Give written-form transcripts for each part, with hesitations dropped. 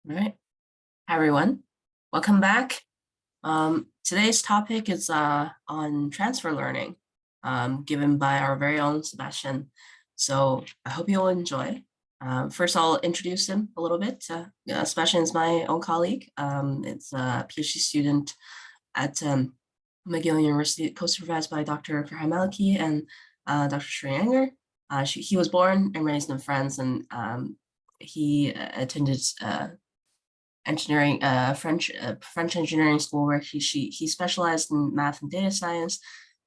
All right. Hi, everyone. Welcome back. Today's topic is on transfer learning, given by our very own Sebastien. So I hope you'll enjoy. First, I'll introduce him a little bit. Sebastien is my own colleague. It's a PhD student at McGill University, co-supervised by Dr. Farhan Maliki and Dr. Shrey Anger. He was born and raised in France, and he attended engineering, French engineering school where he specialized in math and data science,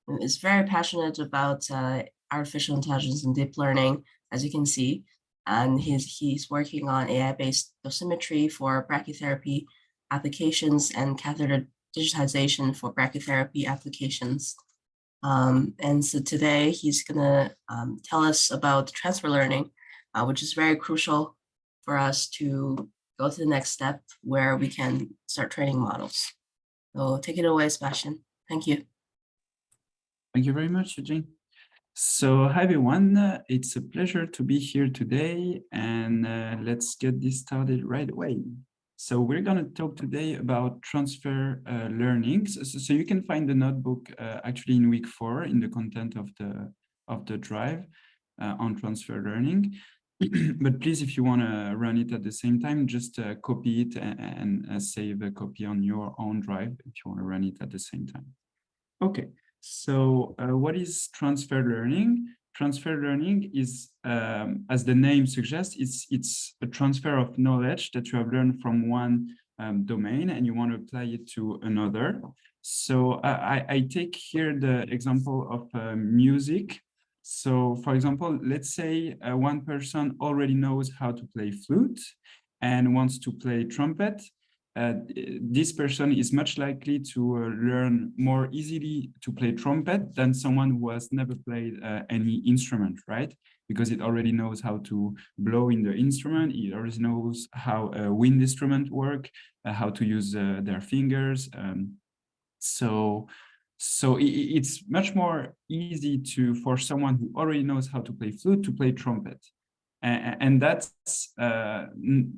and is very passionate about artificial intelligence and deep learning, as you can see. And he's working on AI-based dosimetry for brachytherapy applications and catheter digitization for brachytherapy applications. And so today he's gonna tell us about transfer learning, which is very crucial for us to go to the next step where we can start training models. So take it away, Sebastien. Thank you. Thank you very much, Eugene. So hi, everyone. It's a pleasure to be here today, and let's get this started right away. So we're going to talk today about transfer learning. So you can find the notebook actually in week 4 in the content of the drive on transfer learning. But please, if you want to run it at the same time, just copy it and save a copy on your own drive if you want to run it at the same time. Okay, so what is transfer learning? Transfer learning is, as the name suggests, it's a transfer of knowledge that you have learned from one domain and you want to apply it to another. So I take here the example of music. So for example, let's say one person already knows how to play flute and wants to play trumpet. This person is much likely to learn more easily to play trumpet than someone who has never played any instrument, right? Because it already knows how to blow in the instrument, it already knows how a wind instrument work, how to use their fingers. So it's much more easy for someone who already knows how to play flute to play trumpet. And that's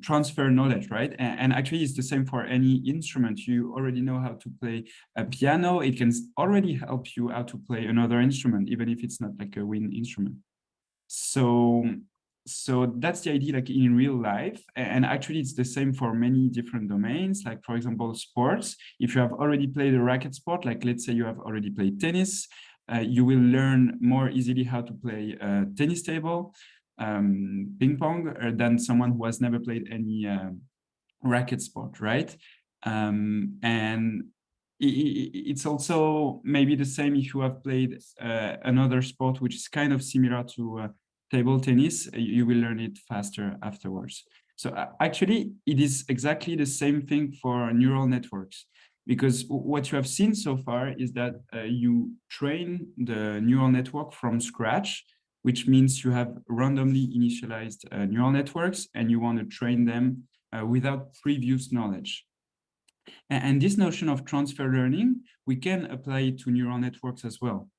transfer knowledge, right? And actually it's the same for any instrument. You already know how to play a piano. It can already help you how to play another instrument, even if it's not like a wind instrument. So that's the idea, like in real life. And actually it's the same for many different domains. Like for example, sports. If you have already played a racket sport, like let's say you have already played tennis, you will learn more easily how to play a tennis table, ping pong, than someone who has never played any racket sport, right? And it's also maybe the same if you have played another sport which is kind of similar to table tennis. You will learn it faster afterwards. So actually, it is exactly the same thing for neural networks, because what you have seen so far is that you train the neural network from scratch, which means you have randomly initialized neural networks and you want to train them without previous knowledge. And this notion of transfer learning, we can apply it to neural networks as well.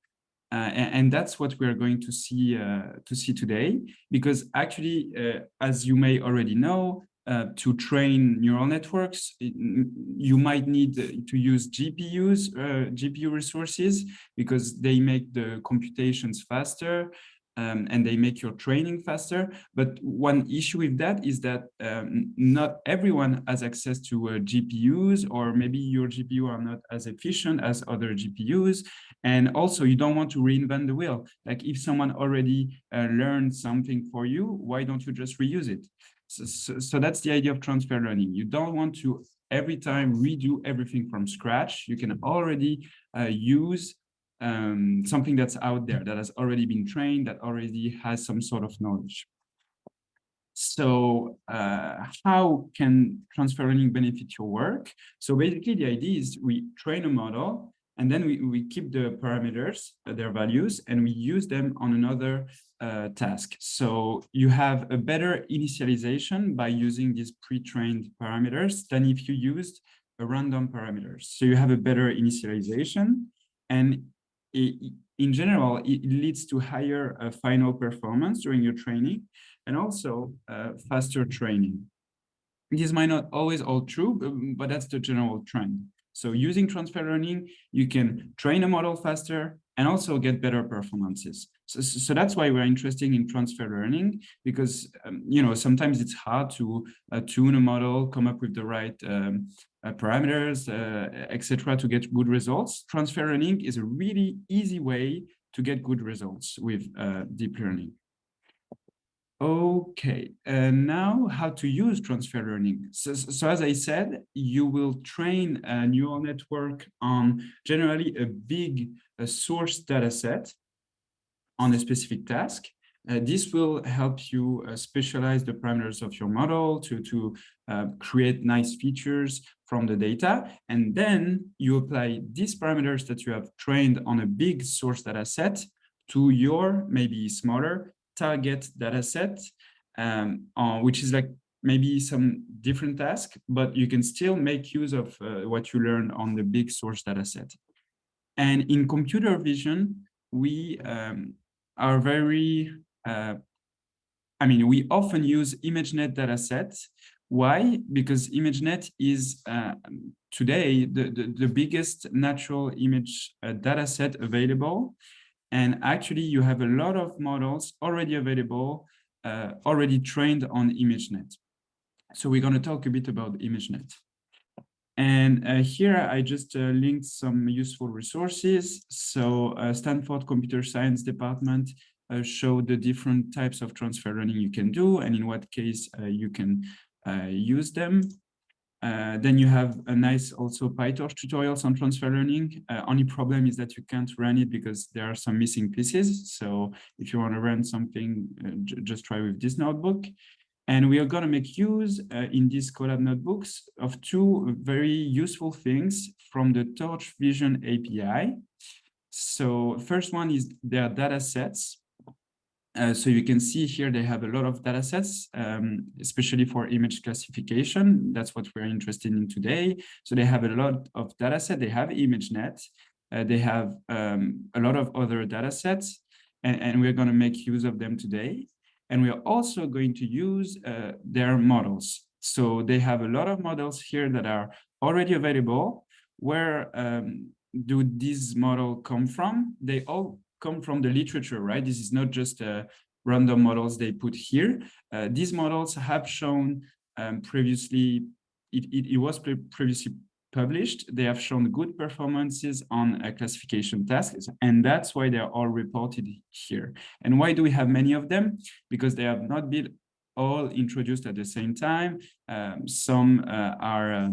And that's what we are going to see today, because actually, as you may already know, to train neural networks, you might need to use GPU resources, because they make the computations faster. And they make your training faster. But one issue with that is that not everyone has access to GPUs, or maybe your GPU are not as efficient as other GPUs. And also, you don't want to reinvent the wheel. Like if someone already learned something for you, why don't you just reuse it? So that's the idea of transfer learning. You don't want to every time redo everything from scratch. You can already use something that's out there, that has already been trained, that already has some sort of knowledge. So how can transfer learning benefit your work? So basically the idea is we train a model, and then we keep the parameters, their values, and we use them on another task. So you have a better initialization by using these pre-trained parameters than if you used a random parameters. So you have a better initialization, and in general, it leads to higher final performance during your training, and also faster training. This might not always all true, but that's the general trend. So using transfer learning, you can train a model faster and also get better performances. So that's why we're interested in transfer learning, because sometimes it's hard to tune a model, come up with the right parameters, etc., to get good results. Transfer learning is a really easy way to get good results with deep learning. Okay, now how to use transfer learning. So as I said, you will train a neural network on generally a big source data set on a specific task. This will help you specialize the parameters of your model to create nice features from the data. And then you apply these parameters that you have trained on a big source data set to your maybe smaller target data set, which is like maybe some different task, but you can still make use of what you learned on the big source data set. And in computer vision, we are very, we often use ImageNet datasets. Why? Because ImageNet is today the biggest natural image dataset available. And actually, you have a lot of models already available, already trained on ImageNet. So we're going to talk a bit about ImageNet. And here I just linked some useful resources. So Stanford Computer Science Department showed the different types of transfer learning you can do and in what case you can use them. Then you have a nice also PyTorch tutorials on transfer learning. Only problem is that you can't run it because there are some missing pieces. So if you want to run something, just try with this notebook. And we are going to make use in these Colab notebooks of two very useful things from the Torch Vision API. So first one is their data sets. So you can see here they have a lot of data sets, especially for image classification. That's what we're interested in today. So they have a lot of data sets. They have ImageNet. They have a lot of other data sets, and we're going to make use of them today. And we are also going to use their models. So they have a lot of models here that are already available. Where do these models come from? They all come from the literature, right? This is not just random models they put here. These models have shown previously, it was previously published. They have shown good performances on classification tasks, and that's why they're all reported here. And why do we have many of them? Because they have not been all introduced at the same time. Some are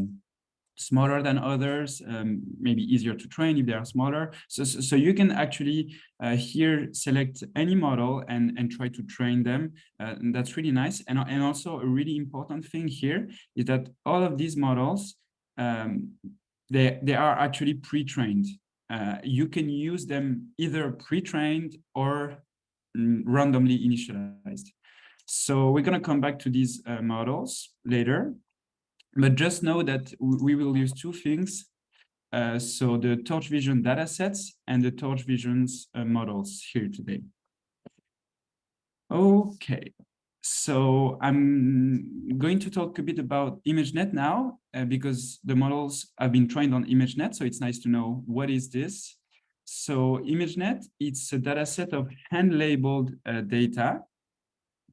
smaller than others, maybe easier to train if they are smaller. So you can actually here select any model and try to train them. And that's really nice. And also a really important thing here is that all of these models, they are actually pre-trained. You can use them either pre-trained or randomly initialized. So we're going to come back to these models later. But just know that we will use two things. So the Torch Vision datasets and the Torch Vision's models here today. Okay, so I'm going to talk a bit about ImageNet now, because the models have been trained on ImageNet, so it's nice to know what is this. So ImageNet, it's a dataset of hand-labeled data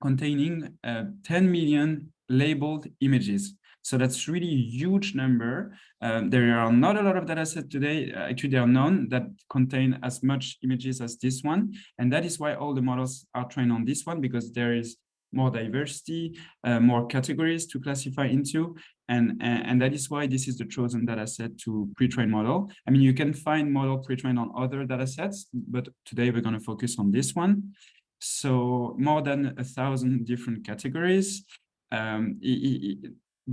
containing 10 million labeled images. So that's really a huge number. There are not a lot of data sets today. Actually, there are none that contain as much images as this one. And that is why all the models are trained on this one, because there is more diversity, more categories to classify into. And that is why this is the chosen data set to pre-train model. I mean, you can find model pre-trained on other data sets, but today we're going to focus on this one. So more than 1,000 different categories.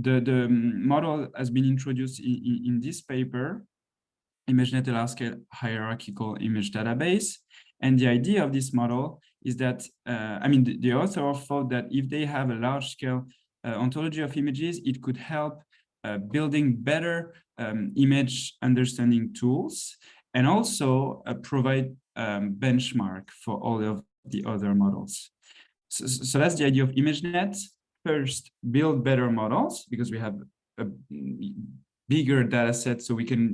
The model has been introduced in this paper, ImageNet a large-scale hierarchical image database. And the idea of this model is that, the author thought that if they have a large-scale ontology of images, it could help building better image understanding tools, and also provide benchmark for all of the other models. So that's the idea of ImageNet. first build better models because we have a bigger data set, so we can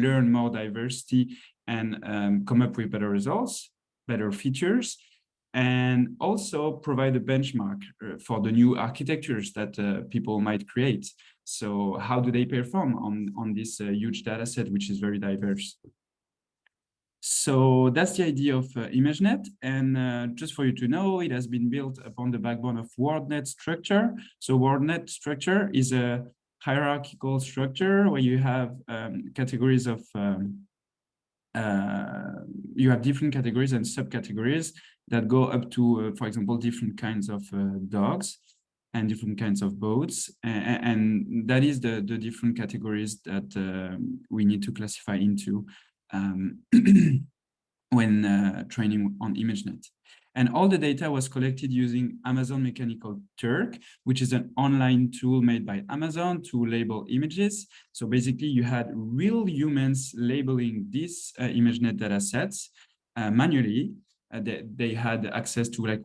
learn more diversity and come up with better results, better features, and also provide a benchmark for the new architectures that people might create. So how do they perform on this huge data set, which is very diverse? So that's the idea of ImageNet. And just for you to know, it has been built upon the backbone of WordNet structure. So WordNet structure is a hierarchical structure where you have categories of, you have different categories and subcategories that go up to, for example, different kinds of dogs and different kinds of boats. And that is the different categories that we need to classify into when training on ImageNet. And all the data was collected using Amazon Mechanical Turk, which is an online tool made by Amazon to label images. So basically you had real humans labeling these ImageNet data sets manually. They had access to like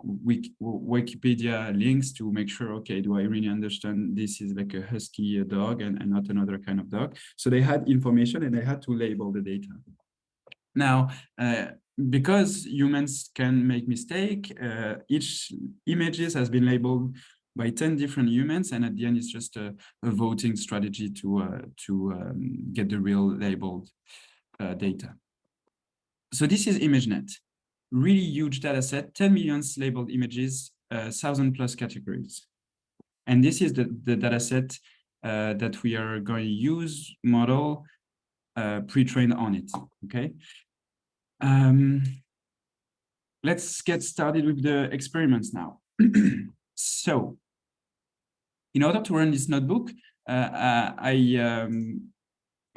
Wikipedia links to make sure, okay, do I really understand this is like a husky dog and not another kind of dog? So they had information and they had to label the data. Now, because humans can make mistake, each images has been labeled by 10 different humans, and at the end it's just a voting strategy to get the real labeled data. So this is ImageNet, really huge data set, 10 million labeled images, 1,000+ categories. And this is the data set that we are going to use model pre-trained on it, okay? Let's get started with the experiments now. So, in order to run this notebook, I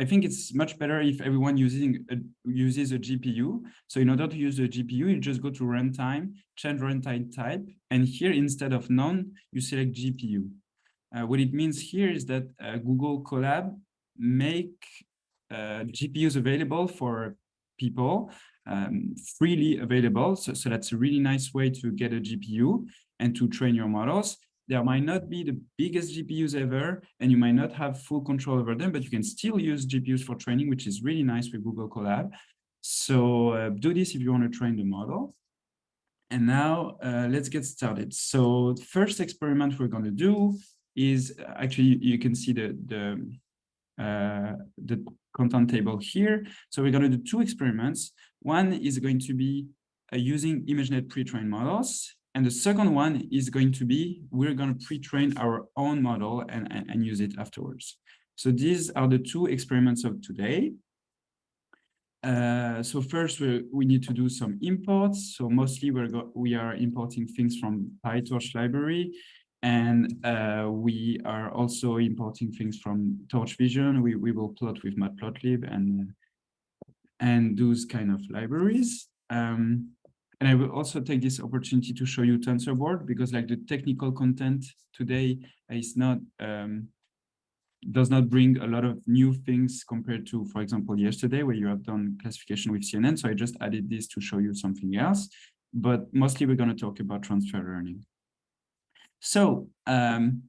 think it's much better if everyone uses a GPU. So in order to use a GPU, you just go to runtime, change runtime type, and here instead of none, you select GPU. What it means here is that Google Colab make GPUs available for people, freely available. So that's a really nice way to get a GPU and to train your models. There might not be the biggest GPUs ever, and you might not have full control over them, but you can still use GPUs for training, which is really nice with Google Colab. So do this if you want to train the model. And now let's get started. So the first experiment we're going to do is actually, you can see the content table here. So we're going to do two experiments. One is going to be using ImageNet pre-trained models. And the second one is going to be, we're going to pre-train our own model and use it afterwards. So these are the two experiments of today. So first we need to do some imports. So mostly we are importing things from PyTorch library. And we are also importing things from Torch Vision. We will plot with Matplotlib and those kind of libraries. And I will also take this opportunity to show you TensorBoard, because like the technical content today is not does not bring a lot of new things compared to, for example, yesterday where you have done classification with CNN. So I just added this to show you something else, but mostly we're going to talk about transfer learning. So ImageNet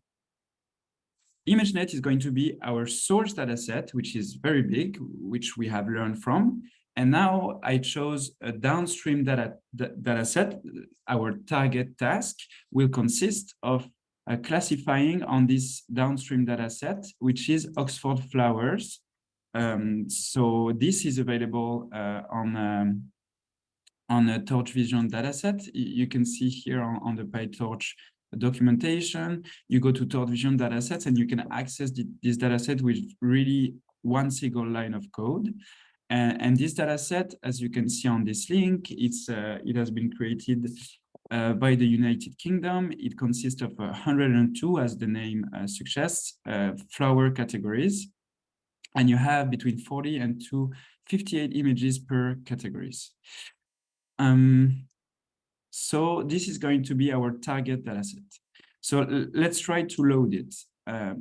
is going to be our source data set, which is very big, which we have learned from. And now I chose a downstream data set. Our target task will consist of classifying on this downstream data set, which is Oxford flowers. So this is available on a Torch Vision dataset. You can see here on the PyTorch documentation, you go to Torch Vision datasets and you can access this dataset with really one single line of code. And this dataset, as you can see on this link, it has been created by the United Kingdom. It consists of 102, as the name suggests, flower categories. And you have between 40 and 258 images per categories. So this is going to be our target dataset. So let's try to load it.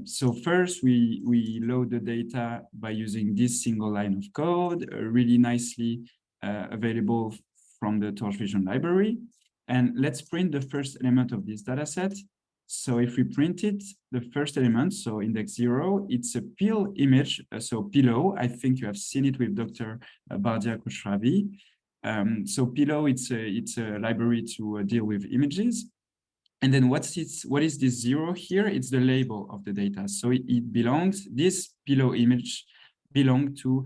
So first we load the data by using this single line of code, really nicely available from the Torch Vision library. And let's print the first element of this dataset. So if we print it, the first element, so index 0, it's a pill image, so pillow. I think you have seen it with Dr. Bardia Koshravi. So pillow, it's a library to deal with images. And then what is this 0 here? It's the label of the data. So it belongs, this pillow image belongs to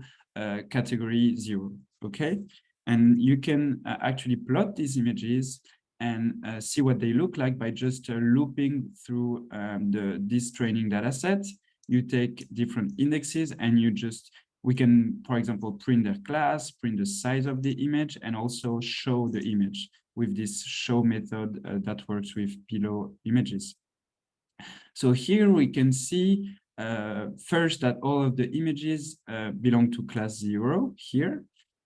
category 0, okay? And you can actually plot these images and see what they look like by just looping through this training data set. You take different indexes and we can, for example, print their class, print the size of the image, and also show the image with this show method that works with pillow images. So here we can see first that all of the images belong to class 0 here.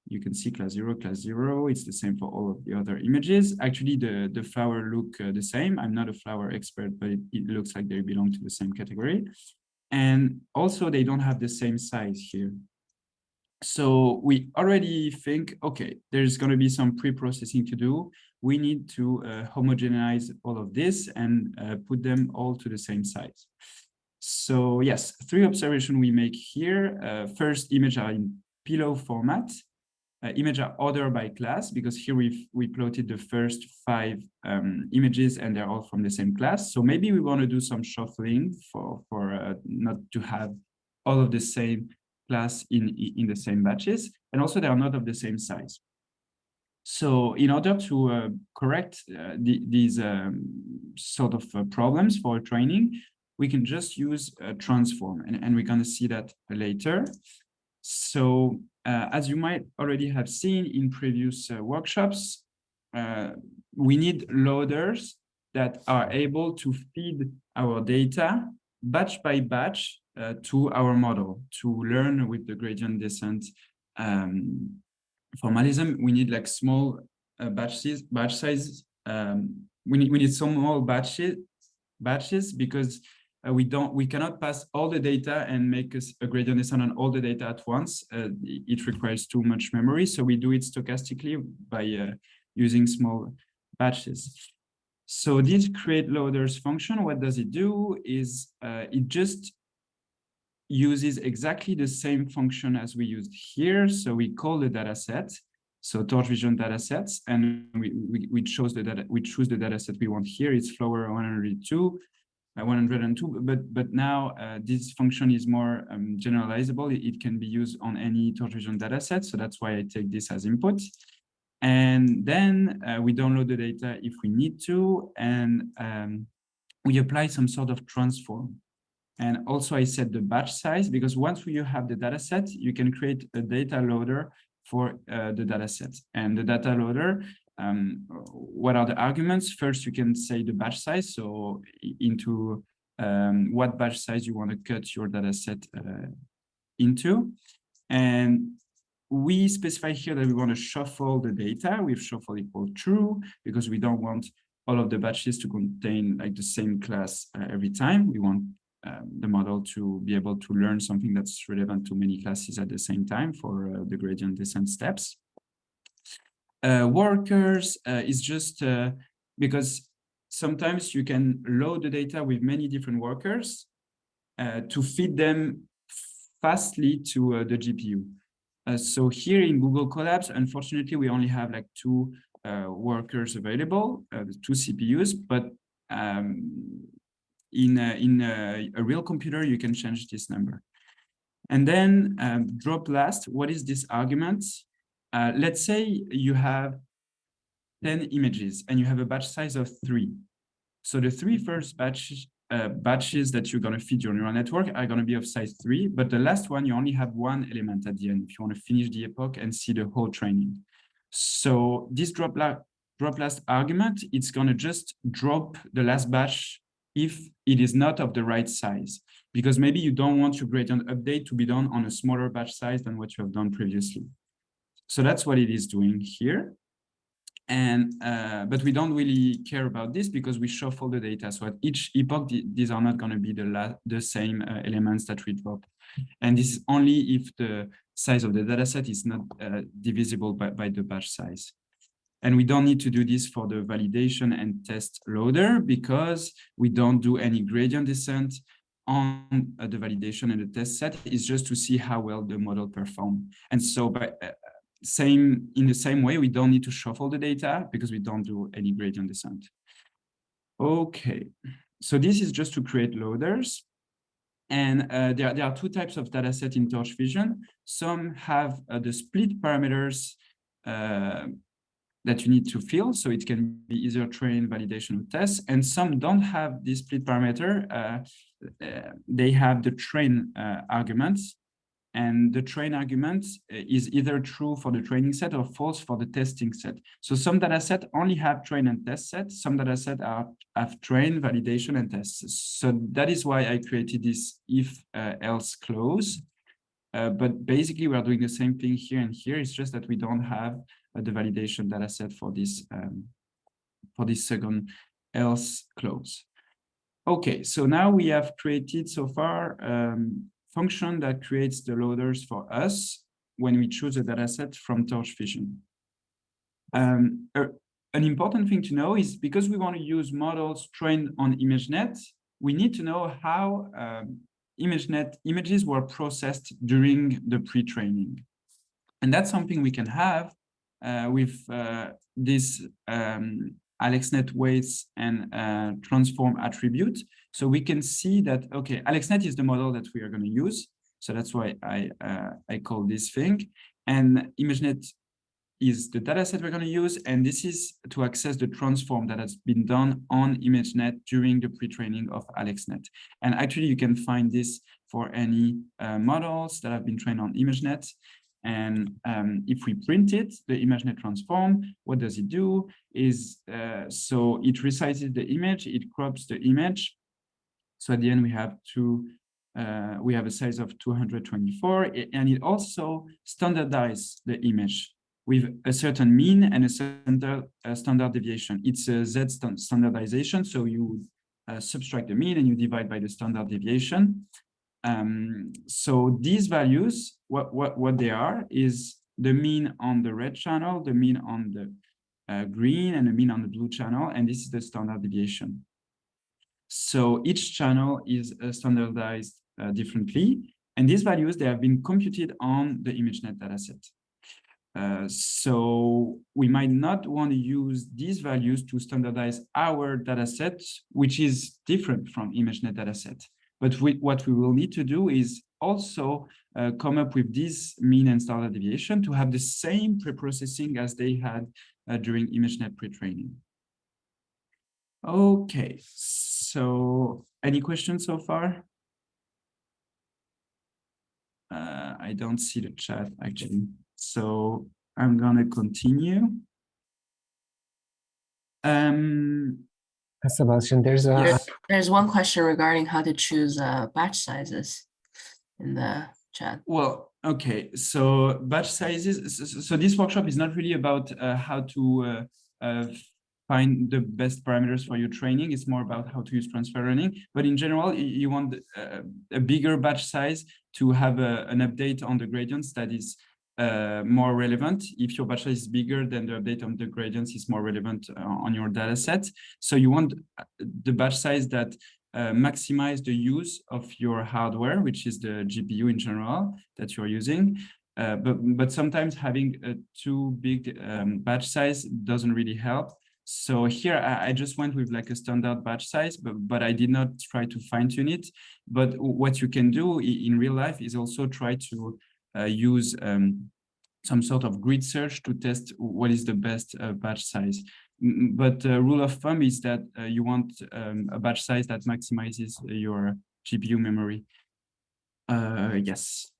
You can see class 0, class 0. It's the same for all of the other images. Actually, the flower look the same. I'm not a flower expert, but it looks like they belong to the same category. And also, they don't have the same size here. So we already think, okay, there's going to be some pre-processing to do. We need to homogenize all of this and put them all to the same size. So yes, 3 observations we make here. First, image are in pillow format. Image are ordered by class, because here we plotted the first 5 images and they're all from the same class. So maybe we want to do some shuffling for not to have all of the same class in the same batches, and also they are not of the same size. So in order to correct these sort of problems for training, we can just use a transform, and we're going to see that later. So as you might already have seen in previous workshops, we need loaders that are able to feed our data batch by batch to our model to learn with the gradient descent formalism. We need like small batch sizes. We need small batches because we cannot pass all the data and make a gradient descent on all the data at once. It requires too much memory, so we do it stochastically by using small batches. So this create loaders function, what does it do is it just uses exactly the same function as we used here. So we call the data set, so torch vision data sets, and we choose the data set we want here. It's flower 102. 102, but now this function is more generalizable. It can be used on any torch vision data set, so that's why I take this as input. And then we download the data if we need to, and we apply some sort of transform. And also I set the batch size, because once you have the data set, you can create a data loader for the data set. And the data loader, what are the arguments? First, you can say the batch size, so into what batch size you want to cut your data set into. And we specify here that we want to shuffle the data with shuffle equal true, because we don't want all of the batches to contain like the same class every time. We want the model to be able to learn something that's relevant to many classes at the same time for the gradient descent steps. Workers is just because sometimes you can load the data with many different workers to feed them fastly to the GPU. So here in Google Colabs, unfortunately, we only have like 2 workers available, 2 CPUs, but in a real computer, you can change this number. And then drop last, what is this argument? Let's say you have 10 images and you have a batch size of 3. So the 3 first batches that you're going to feed your neural network are going to be of size 3, but the last one, you only have 1 element at the end if you want to finish the epoch and see the whole training. So this drop last argument, it's going to just drop the last batch if it is not of the right size, because maybe you don't want your gradient update to be done on a smaller batch size than what you have done previously. So that's what it is doing here. And but we don't really care about this because we shuffle the data. So at each epoch, these are not going to be the same elements that we drop. And this is only if the size of the data set is not divisible by the batch size. And we don't need to do this for the validation and test loader because we don't do any gradient descent on the validation and the test set. Is just to see how well the model perform. And so in the same way, we don't need to shuffle the data because we don't do any gradient descent. Okay, so this is just to create loaders. And there are two types of data set in Torch Vision. Some have the split parameters that you need to fill. So it can be either train, validation, or test. And some don't have this split parameter. They have the train arguments. And the train argument is either true for the training set or false for the testing set. So some data set only have train and test set. Some data set have train, validation, and tests. So that is why I created this if else clause. But basically, we are doing the same thing here and here. It's just that we don't have the validation data set for this second else clause. Okay, so now we have created so far function that creates the loaders for us when we choose a dataset from Torch Vision. An important thing to know is because we want to use models trained on ImageNet, we need to know how ImageNet images were processed during the pre-training. And that's something we can have with this AlexNet weights and transform attribute. So we can see that, okay, AlexNet is the model that we are going to use. So that's why I call this thing. And ImageNet is the data set we're going to use. And this is to access the transform that has been done on ImageNet during the pre-training of AlexNet. And actually, you can find this for any models that have been trained on ImageNet. And if we print it, the ImageNet transform, what does it do is, so it resizes the image, it crops the image. So at the end, we have a size of 224, and it also standardizes the image with a certain mean and a standard deviation. It's a Z standardization, so you subtract the mean and you divide by the standard deviation. So these values, what they are is the mean on the red channel, the mean on the green, and the mean on the blue channel, and this is the standard deviation. So each channel is standardized differently, and these values, they have been computed on the ImageNet dataset. So we might not want to use these values to standardize our dataset, which is different from ImageNet dataset. But what we will need to do is also come up with this mean and standard deviation to have the same preprocessing as they had during ImageNet pre-training. Okay, so any questions so far? I don't see the chat actually, so I'm gonna continue. Sebastien, there's one question regarding how to choose batch sizes in the chat. Well, okay, so batch sizes. So this workshop is not really about how to find the best parameters for your training. It's more about how to use transfer learning. But in general, you want a bigger batch size to have an update on the gradients that is more relevant. If your batch size is bigger, then the update on the gradients is more relevant on your data set. So you want the batch size that maximize the use of your hardware, which is the GPU in general that you're using. But sometimes having a too big batch size doesn't really help. So here I just went with like a standard batch size, but I did not try to fine tune it. But what you can do in real life is also try to use some sort of grid search to test what is the best batch size. But rule of thumb is that you want a batch size that maximizes your GPU memory. Yes.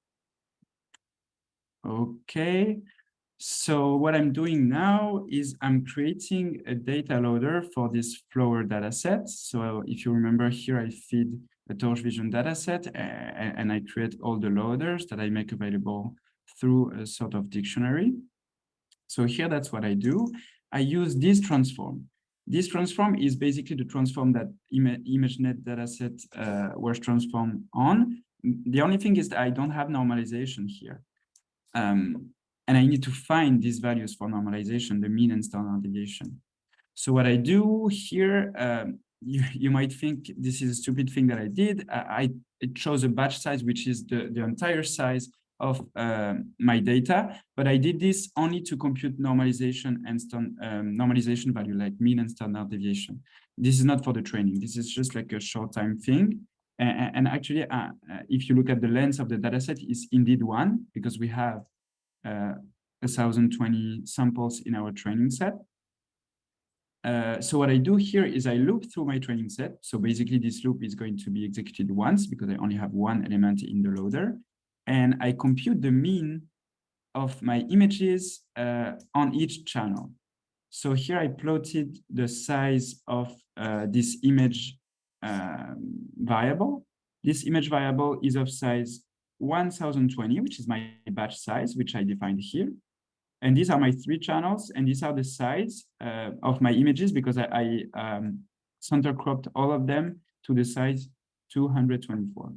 Okay. So what I'm doing now is I'm creating a data loader for this Flower dataset. So if you remember here, I feed a Torch Vision dataset and I create all the loaders that I make available through a sort of dictionary. So here, that's what I do. I use this transform. This transform is basically the transform that ImageNet dataset was transformed on. The only thing is that I don't have normalization here. And And I need to find these values for normalization, the mean and standard deviation. So what I do here, you might think this is a stupid thing that I did. It chose a batch size, which is the entire size of my data, but I did this only to compute normalization and normalization value, like mean and standard deviation. This is not for the training. This is just like a short time thing. And actually, if you look at the length of the dataset, is indeed 1, because we have 1,020 samples in our training set. So what I do here is I loop through my training set. So basically this loop is going to be executed once because I only have one element in the loader. And I compute the mean of my images on each channel. So here I plotted the size of this image variable. This image variable is of size 1020, which is my batch size, which I defined here. And these are my 3 channels, and these are the size of my images because I center cropped all of them to the size 224.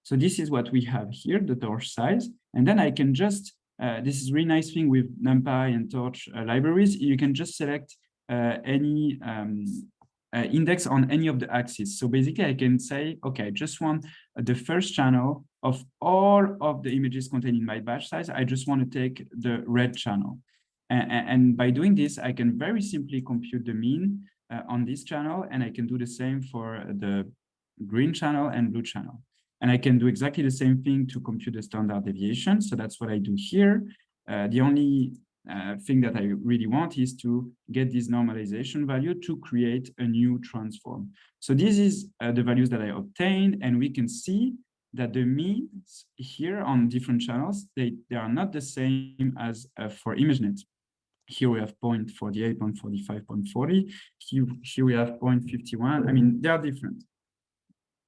So this is what we have here, the torch size. And then I can just, this is a really nice thing with NumPy and torch libraries, you can just select any index on any of the axes. So basically I can say, okay, I just want the first channel of all of the images contained in my batch size. I just want to take the red channel. And by doing this, I can very simply compute the mean on this channel, and I can do the same for the green channel and blue channel. And I can do exactly the same thing to compute the standard deviation. So that's what I do here. The only thing that I really want is to get this normalization value to create a new transform. So this is the values that I obtained, and we can see that the means here on different channels, they are not the same as for ImageNet. Here we have 0.48, 0.45, 0.40. Here we have 0.51. I mean, they are different.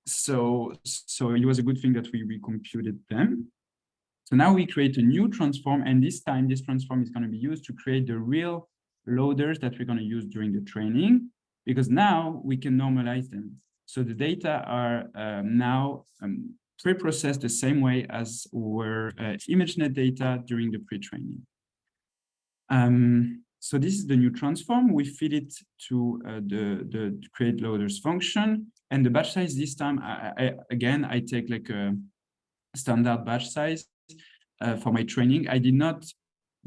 So it was a good thing that we recomputed them. So now we create a new transform, and this time this transform is going to be used to create the real loaders that we're going to use during the training, because now we can normalize them. So the data are now pre-processed the same way as were ImageNet data during the pre-training. So this is the new transform. We feed it to the create loaders function, and the batch size this time, again, I take like a standard batch size for my training. I did not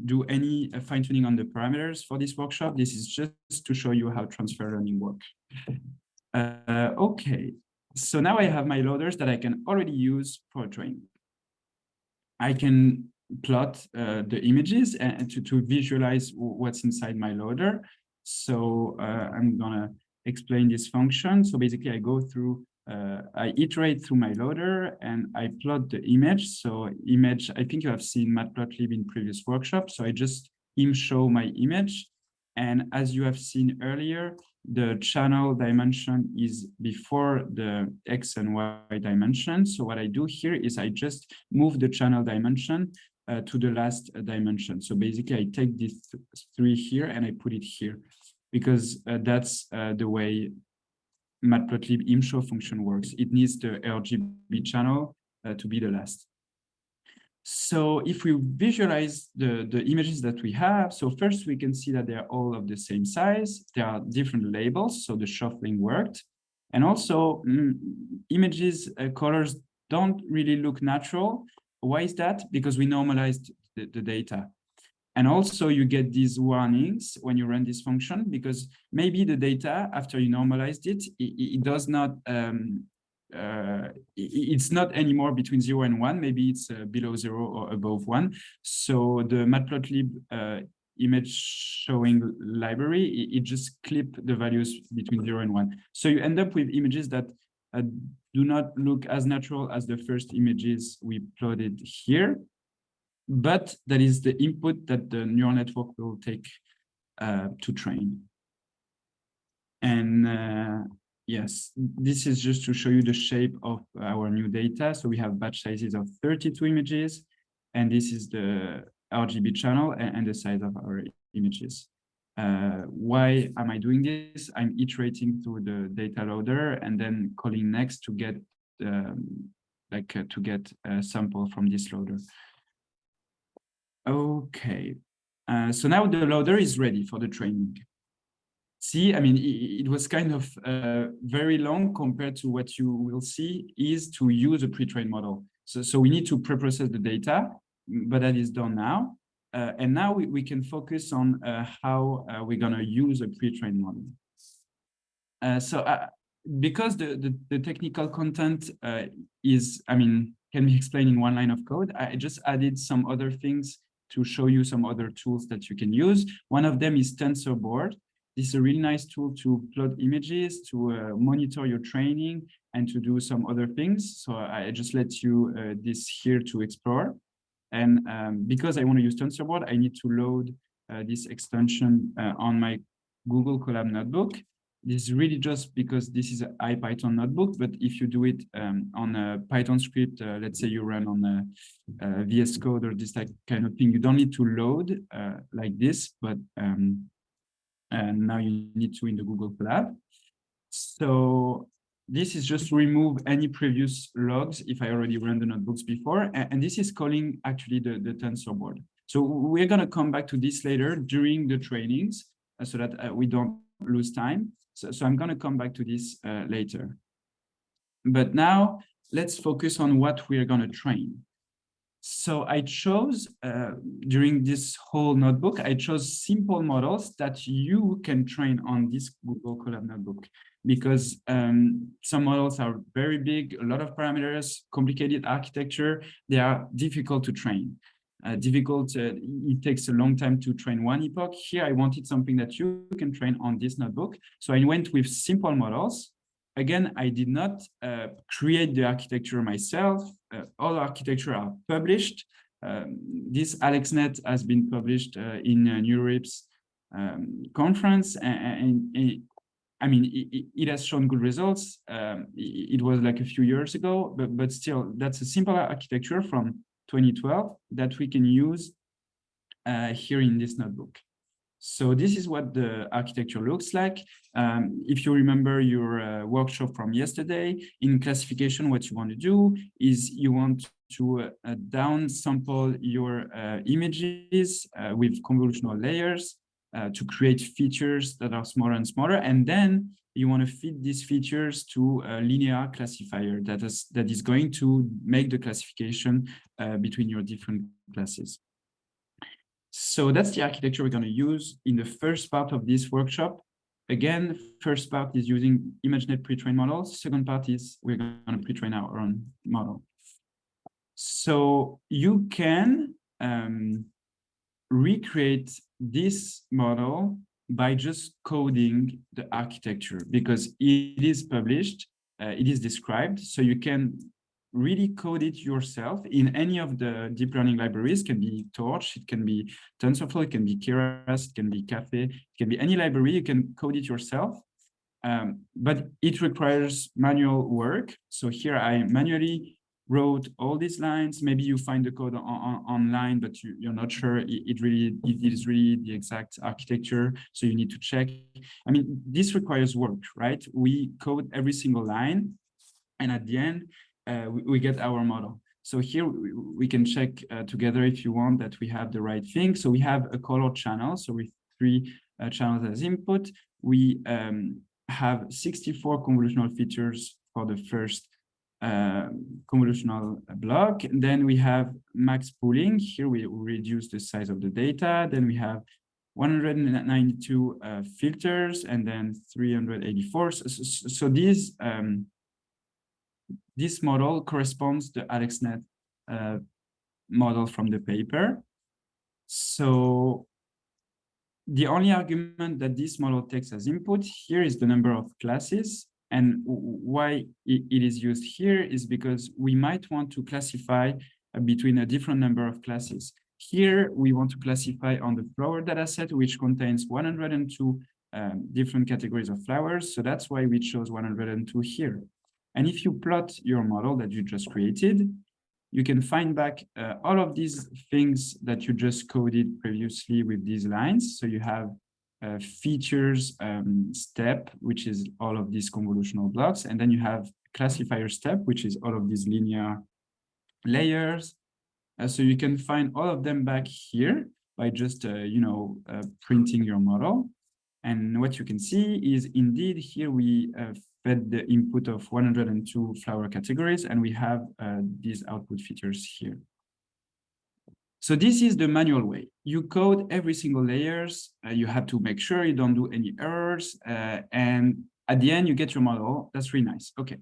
do any fine-tuning on the parameters for this workshop. This is just to show you how transfer learning works. Okay, so now I have my loaders that I can already use for training. I can plot the images and to visualize what's inside my loader. So I'm gonna explain this function. So basically I go through, I iterate through my loader and I plot the image. So image, I think you have seen Matplotlib in previous workshops. So I just show my image. And as you have seen earlier, the channel dimension is before the X and Y dimension. So what I do here is I just move the channel dimension to the last dimension. So basically I take these 3 here and I put it here because that's the way Matplotlib imshow function works. It needs the RGB channel to be the last. So if we visualize the images that we have, so first we can see that they're all of the same size. There are different labels, so the shuffling worked. And also images colors don't really look natural. Why is that? Because we normalized the data. And also you get these warnings when you run this function, because maybe the data after you normalized it, it does not, it's not anymore between 0 and 1. Maybe it's below 0 or above 1. So the Matplotlib image showing library, it just clip the values between 0 and 1. So you end up with images that do not look as natural as the first images we plotted here, but that is the input that the neural network will take to train. And yes, this is just to show you the shape of our new data. So we have batch sizes of 32 images, and this is the RGB channel and the size of our images. Why am I doing this? I'm iterating through the data loader and then calling next to get to get a sample from this loader. Okay. So now the loader is ready for the training. See, I mean, it was kind of very long compared to what you will see is to use a pre-trained model. So we need to pre-process the data, but that is done now. And now we can focus on how we're going to use a pre-trained model. Because the technical content can be explained in one line of code, I just added some other things to show you some other tools that you can use. One of them is TensorBoard. This is a really nice tool to plot images, to monitor your training, and to do some other things. So I just let you this here to explore. And because I want to use TensorBoard, I need to load this extension on my Google Colab notebook. This is really just because this is an IPython notebook, but if you do it on a Python script, let's say you run on a VS Code or this kind of thing, you don't need to load like this, but now you need to in the Google Colab. So this is just to remove any previous logs if I already ran the notebooks before. And this is calling actually the TensorBoard. So we're going to come back to this later during the trainings so that we don't lose time. So I'm going to come back to this later. But now let's focus on what we're going to train. So I chose, during this whole notebook, I chose simple models that you can train on this Google Colab notebook, because some models are very big, a lot of parameters, complicated architecture, they are difficult to train. It takes a long time to train one epoch. Here, I wanted something that you can train on this notebook. So I went with simple models. Again, I did not create the architecture myself. All architecture are published. This AlexNet has been published in NeurIPS conference, and it has shown good results. It was like a few years ago, but still, that's a simple architecture from 2012 that we can use here in this notebook. So this is what the architecture looks like. If you remember your workshop from yesterday, in classification, what you want to do is you want to down sample your images with convolutional layers to create features that are smaller and smaller. And then you want to feed these features to a linear classifier that is going to make the classification between your different classes. So that's the architecture we're going to use in the first part of this workshop. Again, first part is using ImageNet pre-trained models. Second part is we're going to pre-train our own model. So you can recreate this model by just coding the architecture, because it is published, it is described, so you can really code it yourself in any of the deep learning libraries. It can be Torch, it can be TensorFlow, it can be Keras, it can be Caffe, it can be any library. You can code it yourself, but it requires manual work. So here I manually wrote all these lines. Maybe you find the code online, but you're not sure it is really the exact architecture. So you need to check. I mean, this requires work, right? We code every single line, and at the end, we get our model. So here we can check together if you want that we have the right thing. So we have a color channel. So with 3 channels as input, we have 64 convolutional features for the first convolutional block. And then we have max pooling. Here we reduce the size of the data. Then we have 192 filters, and then 384. So these this model corresponds to AlexNet model from the paper. So the only argument that this model takes as input here is the number of classes. And why it is used here is because we might want to classify between a different number of classes. Here, we want to classify on the flower dataset, which contains 102 different categories of flowers. So that's why we chose 102 here. And if you plot your model that you just created, you can find back all of these things that you just coded previously with these lines. So you have features step, which is all of these convolutional blocks. And then you have classifier step, which is all of these linear layers. So you can find all of them back here by just, printing your model. And what you can see is indeed here we fed the input of 102 flower categories, and we have these output features here. So this is the manual way. You code every single layers. You have to make sure you don't do any errors. And at the end, you get your model. That's really nice. Okay.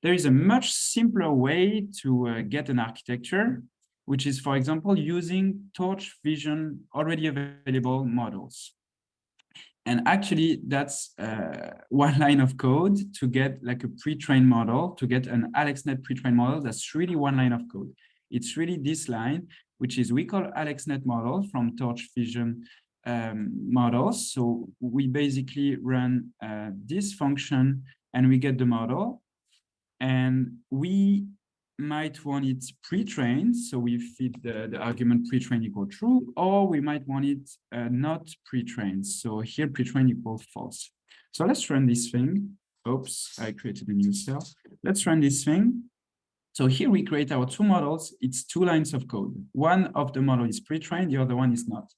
There is a much simpler way to get an architecture, which is, for example, using Torch Vision already available models. And actually, that's one line of code to get like a pre-trained model, to get an AlexNet pre-trained model. That's really one line of code. It's really this line, which is we call AlexNet model from Torch Vision models. So we basically run this function and we get the model. And we might want it pre-trained, so we feed the argument pre-trained equal true, or we might want it not pre-trained. So here pre-trained equals false. So let's run this thing. Oops, I created a new cell. Let's run this thing. So here we create our two models. It's two lines of code. One of the model is pre-trained, the other one is not.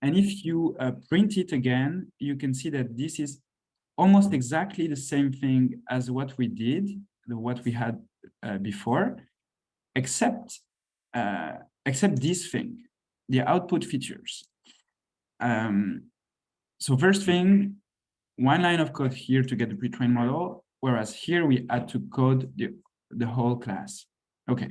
And if you print it again, you can see that this is almost exactly the same thing as what we did, what we had before, except this thing, the output features. So first thing, one line of code here to get the pre-trained model, whereas here we had to code the whole class. Okay.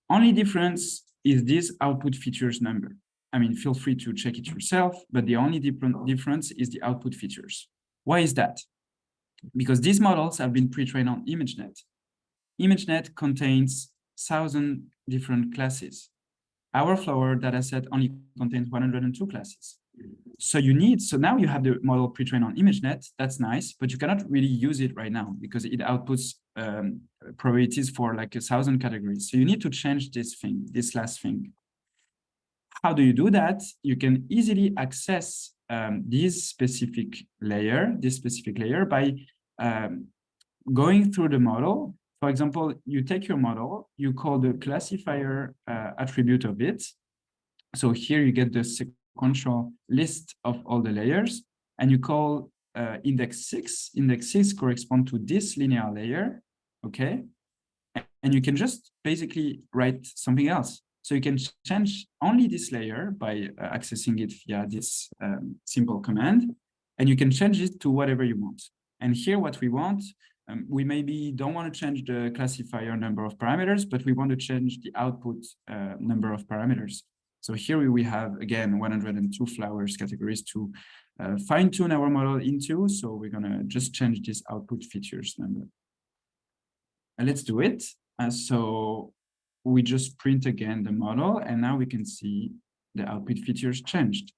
Only difference is this output features number. I mean, feel free to check it yourself, but the only difference is the output features. Why is that? Because these models have been pre-trained on ImageNet. ImageNet contains 1,000 different classes. Our flower dataset only contains 102 classes. So now you have the model pre-trained on ImageNet, that's nice, but you cannot really use it right now because it outputs probabilities for like 1,000 categories. So you need to change this last thing. How do you do that? You can easily access this specific layer by going through the model. For example, you take your model, you call the classifier attribute of it. So here you get the sequential list of all the layers, and you call index 6. Index 6 corresponds to this linear layer, okay? And you can just basically write something else. So you can change only this layer by accessing it via this simple command, and you can change it to whatever you want. And here what we want, we maybe don't want to change the classifier number of parameters, but we want to change the output number of parameters. So here we have, again, 102 flowers categories to fine-tune our model into. So we're going to just change this output features number. And let's do it. So we just print again the model, and now we can see the output features changed.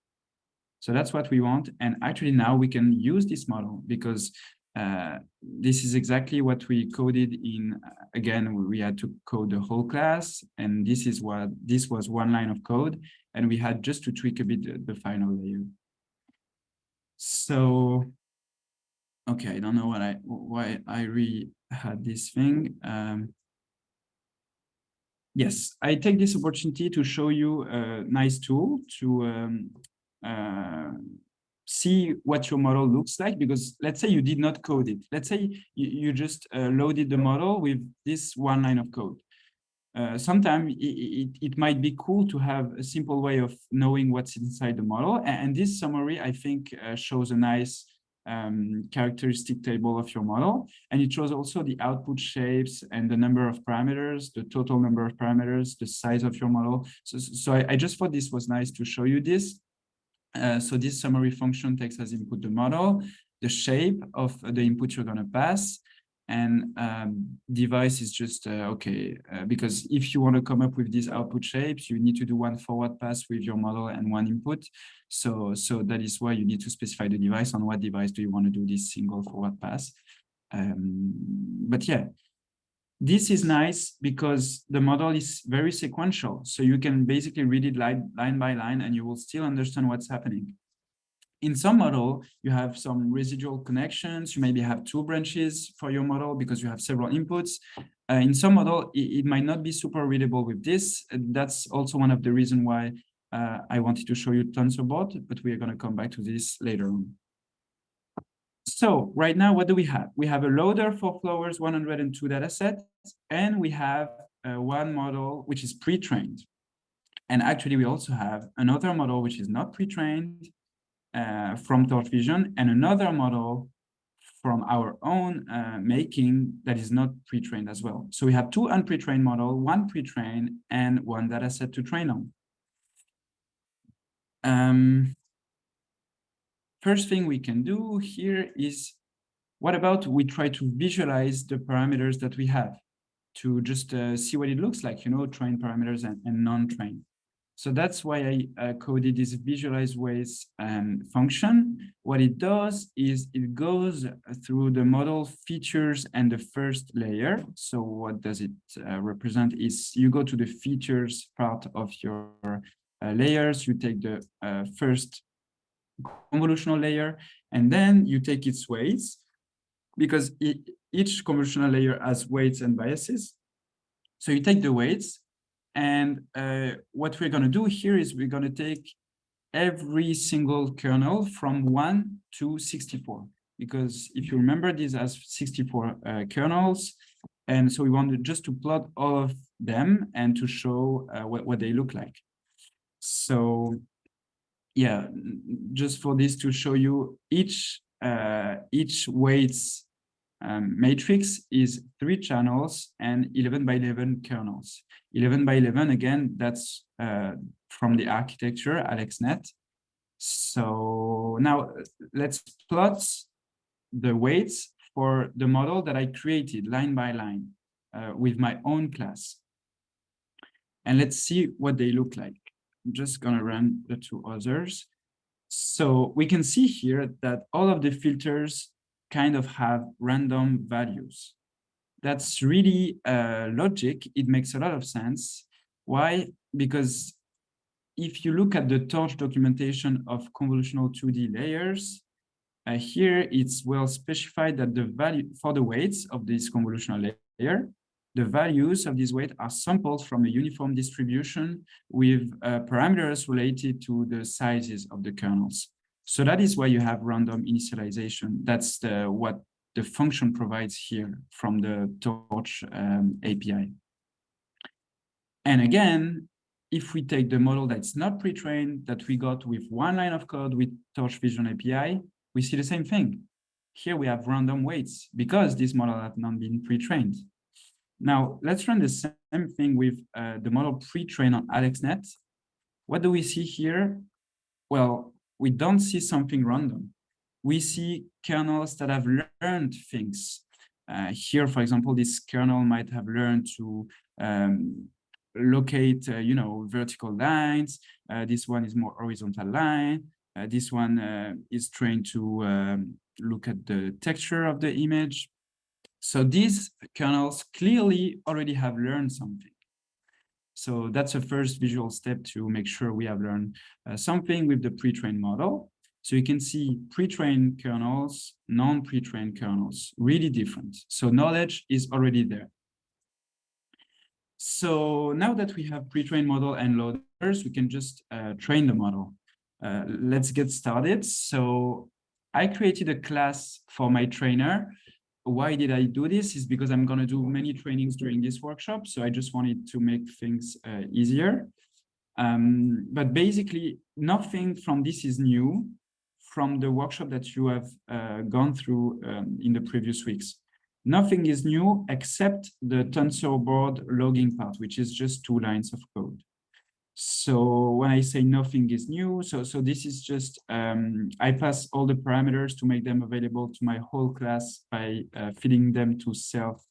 So that's what we want. And actually now we can use this model because this is exactly what we coded in. Again, we had to code the whole class, and this was one line of code, and we had just to tweak a bit the final layer. So, okay, I don't know why I had this thing. Yes, I take this opportunity to show you a nice tool to see what your model looks like, because let's say you did not code it. Let's say you just loaded the model with this one line of code. Sometimes it might be cool to have a simple way of knowing what's inside the model. And this summary, I think, shows a nice characteristic table of your model. And it shows also the output shapes and the number of parameters, the total number of parameters, the size of your model. So I just thought this was nice to show you this. So this summary function takes as input the model, the shape of the input you're going to pass, and device is just okay, because if you want to come up with these output shapes, you need to do one forward pass with your model and one input. So that is why you need to specify the device. On what device do you want to do this single forward pass? But yeah, this is nice because the model is very sequential. So you can basically read it line by line and you will still understand what's happening. In some model, you have some residual connections. You maybe have two branches for your model because you have several inputs. In some model, it might not be super readable with this. That's also one of the reasons why I wanted to show you TensorBoard, but we are going to come back to this later on. So right now, what do we have? We have a loader for Flowers 102 datasets, and we have one model which is pre-trained. And actually, we also have another model which is not pre-trained from Torch Vision, and another model from our own making that is not pre-trained as well. So we have two unpre-trained models, one pre-trained and one dataset to train on. First thing we can do here is, what about we try to visualize the parameters that we have to just see what it looks like, trained parameters and non-trained. So that's why I coded this visualize weights function. What it does is it goes through the model features and the first layer. So what does it represent is you go to the features part of your layers, you take the first convolutional layer, and then you take its weights, because each convolutional layer has weights and biases. So you take the weights, and what we're going to do here is we're going to take every single kernel from 1 to 64, because if you remember, this has 64 kernels, and so we want just to plot all of them and to show what they look like. So yeah, just for this to show you, each weights matrix is 3 channels and 11 by 11 kernels. 11 by 11, again, that's from the architecture, AlexNet. So now let's plot the weights for the model that I created line by line with my own class. And let's see what they look like. I'm just going to run the two others. So we can see here that all of the filters kind of have random values. That's really logic. It makes a lot of sense. Why? Because if you look at the Torch documentation of convolutional 2D layers, here it's well specified that the value for the weights of this convolutional layer, the values of these weights are sampled from a uniform distribution with parameters related to the sizes of the kernels. So that is why you have random initialization. That's what the function provides here from the Torch API. And again, if we take the model that's not pre-trained, that we got with one line of code with Torch Vision API, we see the same thing. Here we have random weights because this model has not been pre-trained. Now, let's run the same thing with the model pre-trained on AlexNet. What do we see here? Well, we don't see something random. We see kernels that have learned things. Here, for example, this kernel might have learned to locate, vertical lines. This one is more horizontal line. This one is trained to look at the texture of the image. So these kernels clearly already have learned something. So that's a first visual step to make sure we have learned something with the pre-trained model. So you can see pre-trained kernels, non-pre-trained kernels, really different. So knowledge is already there. So now that we have pre-trained model and loaders, we can just train the model. Let's get started. So I created a class for my trainer. Why did I do this? Is because I'm going to do many trainings during this workshop. So I just wanted to make things easier. But basically, nothing from this is new from the workshop that you have gone through in the previous weeks. Nothing is new except the TensorBoard logging part, which is just 2 lines of code. So when I say nothing is new, so this is just, I pass all the parameters to make them available to my whole class by feeding them to self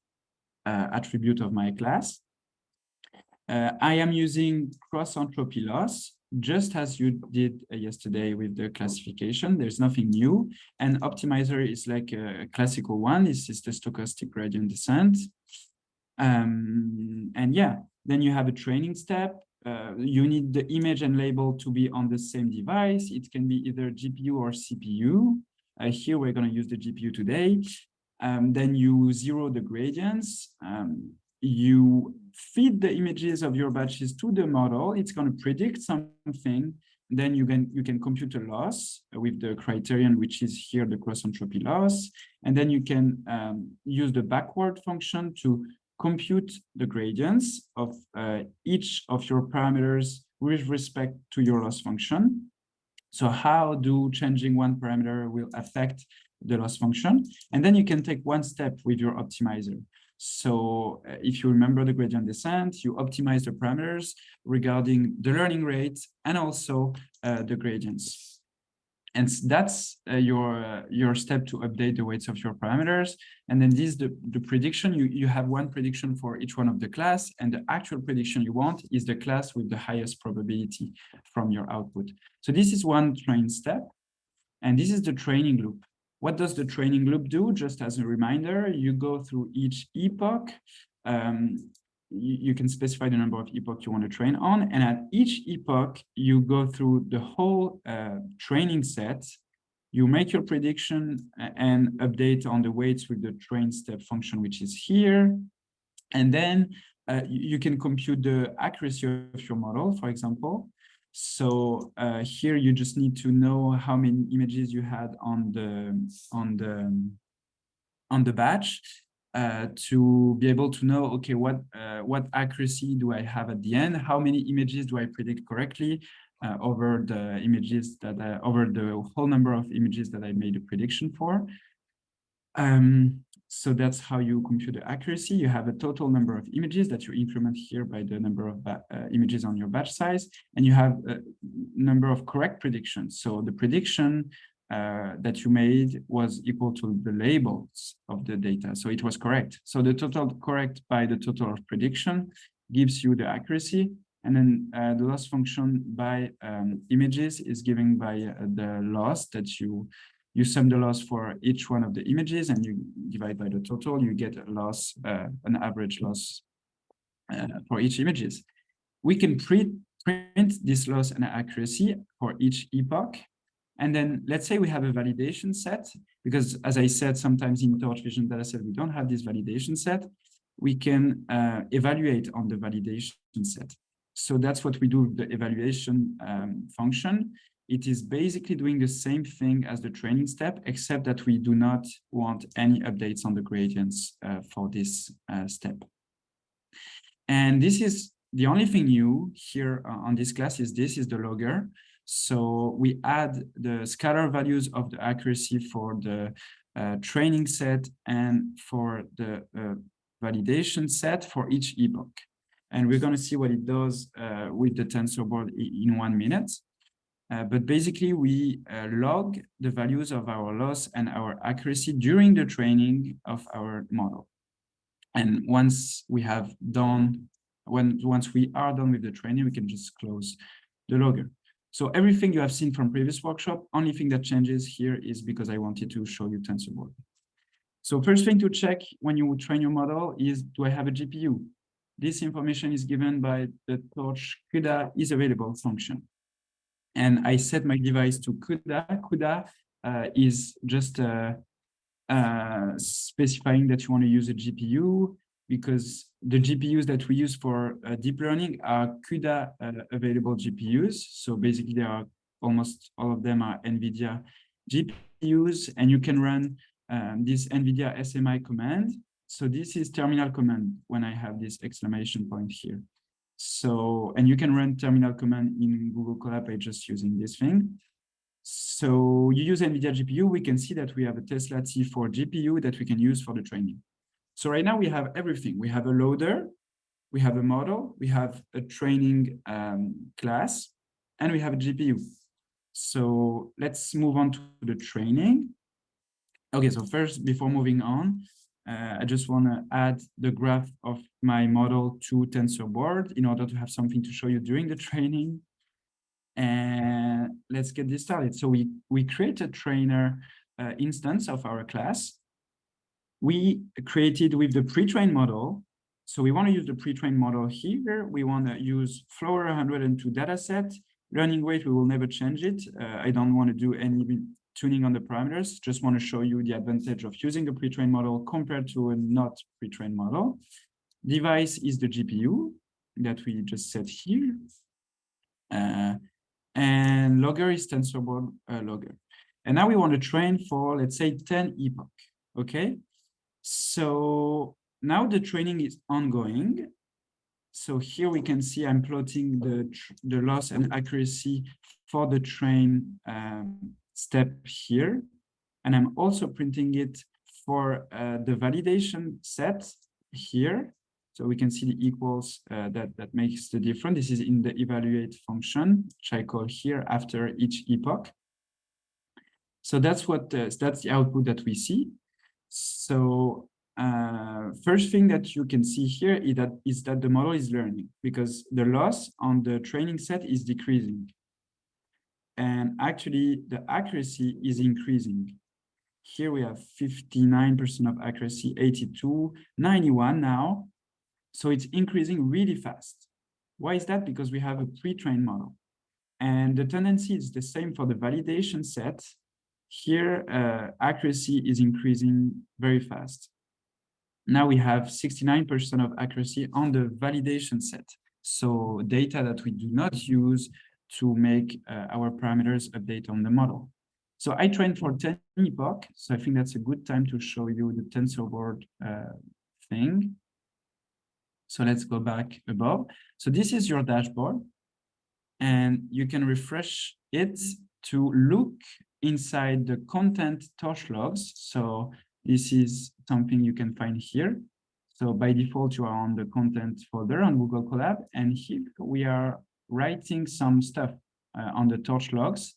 attribute of my class. I am using cross entropy loss, just as you did yesterday with the classification. There's nothing new. And optimizer is like a classical one. This is the stochastic gradient descent. And yeah, then you have a training step. You need the image and label to be on the same device. It can be either GPU or CPU. Here we're going to use the GPU today. Then you zero the gradients. you feed the images of your batches to the model. It's going to predict something. Then you can compute a loss with the criterion, which is here the cross entropy loss. And then you can use the backward function to compute the gradients of each of your parameters with respect to your loss function. So how do changing one parameter will affect the loss function? And then you can take one step with your optimizer. So if you remember the gradient descent, you optimize the parameters regarding the learning rate and also the gradients. And that's your step to update the weights of your parameters. And then this the prediction, you have one prediction for each one of the class, and the actual prediction you want is the class with the highest probability from your output. So this is one train step, and this is the training loop. What does the training loop do? Just as a reminder, you go through each epoch. You can specify the number of epoch you want to train on. And at each epoch, you go through the whole training set. You make your prediction and update on the weights with the train step function, which is here. And then you can compute the accuracy of your model, for example. So here you just need to know how many images you had on the batch to be able to know, okay, what accuracy do I have at the end? How many images do I predict correctly over the images that over the whole number of images that I made a prediction for? So that's how you compute the accuracy. You have a total number of images that you increment here by the number of images on your batch size, and you have a number of correct predictions. So the prediction that you made was equal to the labels of the data. So it was correct. So the total correct by the total of prediction gives you the accuracy. And then the loss function by images is given by the loss that you sum the loss for each one of the images and you divide by the total, you get a loss, an average loss for each images. We can print this loss and accuracy for each epoch. And then let's say we have a validation set, because as I said, sometimes in Torch Vision dataset, we don't have this validation set. We can evaluate on the validation set. So that's what we do with the evaluation function. It is basically doing the same thing as the training step, except that we do not want any updates on the gradients for this step. And this is the only thing new here on this class is this is the logger. So we add the scalar values of the accuracy for the training set and for the validation set for each epoch. And we're going to see what it does with the TensorBoard in 1 minute. But basically, we log the values of our loss and our accuracy during the training of our model. And once we have done, once we are done with the training, we can just close the logger. So everything you have seen from previous workshop, only thing that changes here is because I wanted to show you TensorBoard. So first thing to check when you train your model is, do I have a GPU? This information is given by the Torch CUDA is available function. And I set my device to CUDA. CUDA is just specifying that you want to use a GPU, because the GPUs that we use for deep learning are CUDA available GPUs. So basically, there are almost all of them are NVIDIA GPUs, and you can run this NVIDIA SMI command. So this is terminal command when I have this exclamation point here. So, and you can run terminal command in Google Colab by just using this thing. So you use NVIDIA GPU, we can see that we have a Tesla T4 GPU that we can use for the training. So right now we have everything. We have a loader, we have a model, we have a training class, and we have a GPU. So let's move on to the training. Okay, so first, before moving on, I just want to add the graph of my model to TensorBoard in order to have something to show you during the training. And let's get this started. So we create a trainer instance of our class. We created with the pre-trained model. So we want to use the pre-trained model here. We want to use Flower 102 dataset. Learning rate, we will never change it. I don't want to do any tuning on the parameters. Just want to show you the advantage of using a pre-trained model compared to a not pre-trained model. Device is the GPU that we just set here. And logger is TensorBoard logger. And now we want to train for, let's say, 10 epoch, okay? So now the training is ongoing. So here we can see I'm plotting the loss and accuracy for the train step here. And I'm also printing it for the validation set here. So we can see the equals that makes the difference. This is in the evaluate function, which I call here after each epoch. So that's the output that we see. So first thing that you can see here is that the model is learning, because the loss on the training set is decreasing. And actually the accuracy is increasing. Here we have 59% of accuracy, 82, 91 now. So it's increasing really fast. Why is that? Because we have a pre-trained model. And the tendency is the same for the validation set. Here, accuracy is increasing very fast. Now we have 69% of accuracy on the validation set. So data that we do not use to make our parameters update on the model. So I trained for 10 epoch. So I think that's a good time to show you the TensorBoard thing. So let's go back above. So this is your dashboard, and you can refresh it to look inside the content torch logs. So this is something you can find here. So by default, you are on the content folder on Google Colab, and here we are writing some stuff on the torch logs.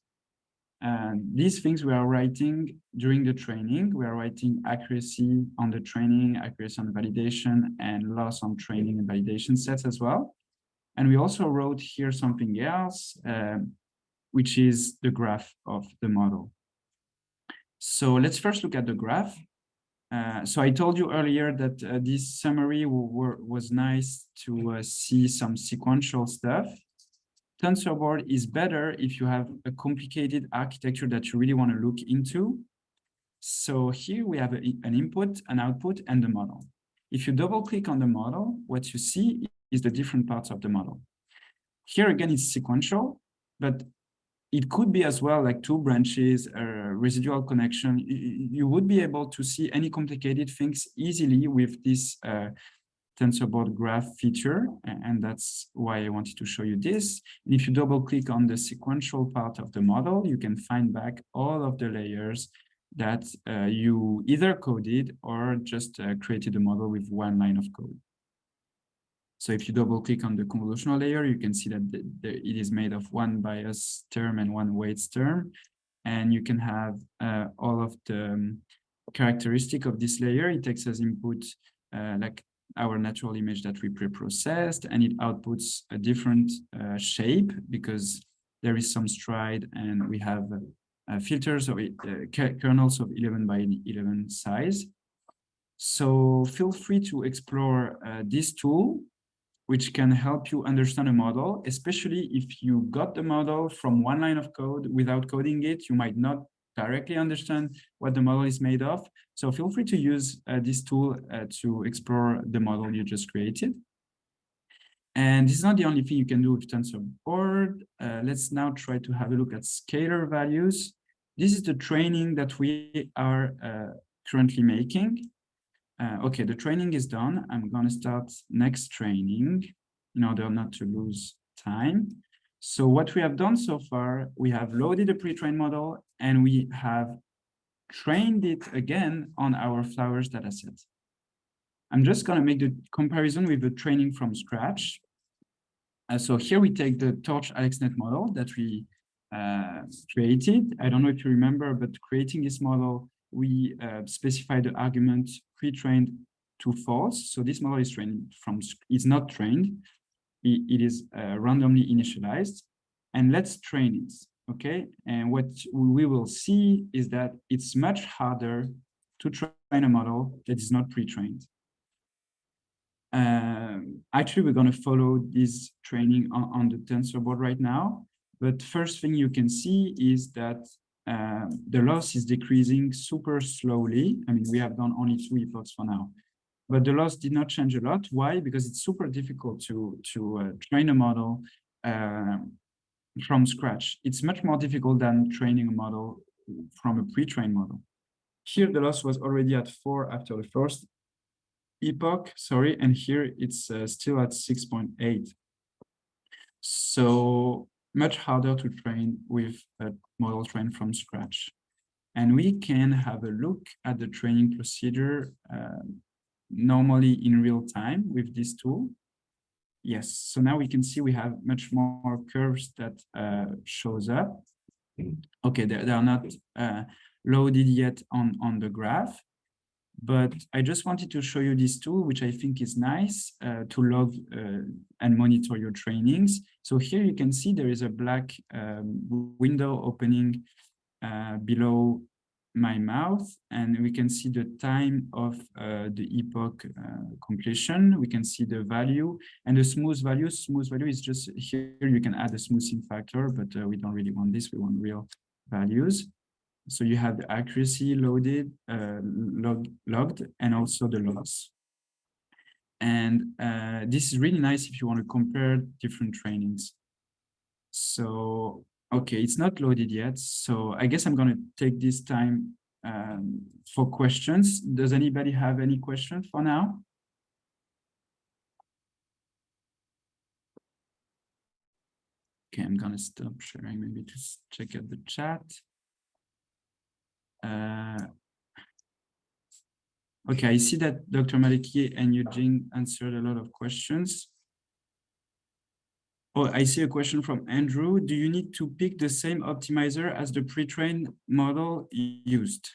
And these things we are writing during the training. We are writing accuracy on the training, accuracy on the validation, and loss on training and validation sets as well. And we also wrote here something else, which is the graph of the model. So let's first look at the graph. So I told you earlier that this summary was nice to see some sequential stuff. TensorBoard is better if you have a complicated architecture that you really want to look into. So here we have an input, an output, and the model. If you double click on the model, what you see is the different parts of the model. Here again, it's sequential, but it could be as well like two branches, a residual connection. You would be able to see any complicated things easily with this TensorBoard graph feature, and that's why I wanted to show you this. And if you double click on the sequential part of the model, you can find back all of the layers that you either coded or just created a model with one line of code. So if you double click on the convolutional layer, you can see that it is made of one bias term and one weights term. And you can have all of the characteristic of this layer. It takes as input like our natural image that we pre-processed, and it outputs a different shape because there is some stride, and we have filters of kernels of 11 by 11 size. So feel free to explore this tool, which can help you understand a model, especially if you got the model from one line of code without coding it. You might not directly understand what the model is made of. So feel free to use this tool to explore the model you just created. And this is not the only thing you can do with TensorBoard. Let's now try to have a look at scalar values. This is the training that we are currently making. Okay, the training is done. I'm going to start next training in order not to lose time. So what we have done so far, we have loaded a pre-trained model, and we have trained it again on our flowers dataset. I'm just going to make the comparison with the training from scratch. So here we take the Torch AlexNet model that we created. I don't know if you remember, but creating this model, we specify the argument pre-trained to false. So this model is trained from, it's not trained. It is randomly initialized. And let's train it, okay? And what we will see is that it's much harder to train a model that is not pre-trained. Actually, we're going to follow this training on the TensorBoard right now. But first thing you can see is that the loss is decreasing super slowly. I mean, we have done only 2 epochs for now. but the loss did not change a lot. Why? Because it's super difficult to train a model from scratch. It's much more difficult than training a model from a pre-trained model. Here, the loss was already at 4 after the first epoch, sorry, and here it's still at 6.8. So much harder to train with a model trained from scratch. And we can have a look at the training procedure normally in real time with this tool. Yes, so now we can see we have much more curves that shows up. Okay, they are not loaded yet on the graph, but I just wanted to show you this tool, which I think is nice to log and monitor your trainings. So here you can see there is a black window opening below my mouth, and we can see the time of the epoch completion. We can see the value and the smooth value. Smooth value is just here, you can add a smoothing factor, but we don't really want this, we want real values. So you have the accuracy loaded, logged, and also the loss. And this is really nice if you want to compare different trainings. So, okay, it's not loaded yet. So I guess I'm going to take this time for questions. Does anybody have any questions for now? Okay, I'm going to stop sharing, maybe to check out the chat. Okay, I see that Dr. Maliki and Eugene answered a lot of questions. Oh, I see a question from Andrew. Do you need to pick the same optimizer as the pre-trained model used?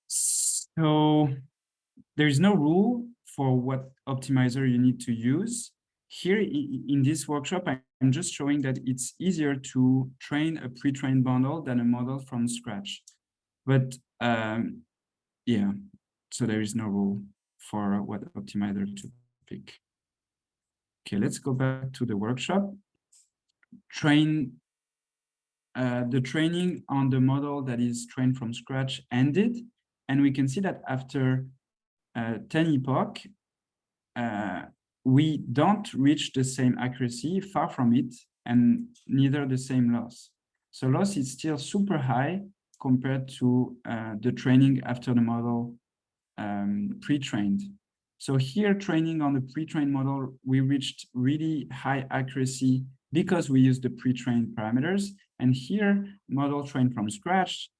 So there is no rule for what optimizer you need to use. Here in this workshop, I'm just showing that it's easier to train a pre-trained model than a model from scratch. But yeah, so there is no rule for what optimizer to pick. Okay, let's go back to the workshop. The training on the model that is trained from scratch ended. And we can see that after 10 epoch, we don't reach the same accuracy, far from it, and neither the same loss. So loss is still super high compared to the training after the model pre-trained. So here, training on the pre-trained model, we reached really high accuracy because we used the pre-trained parameters. And here, model trained from scratch,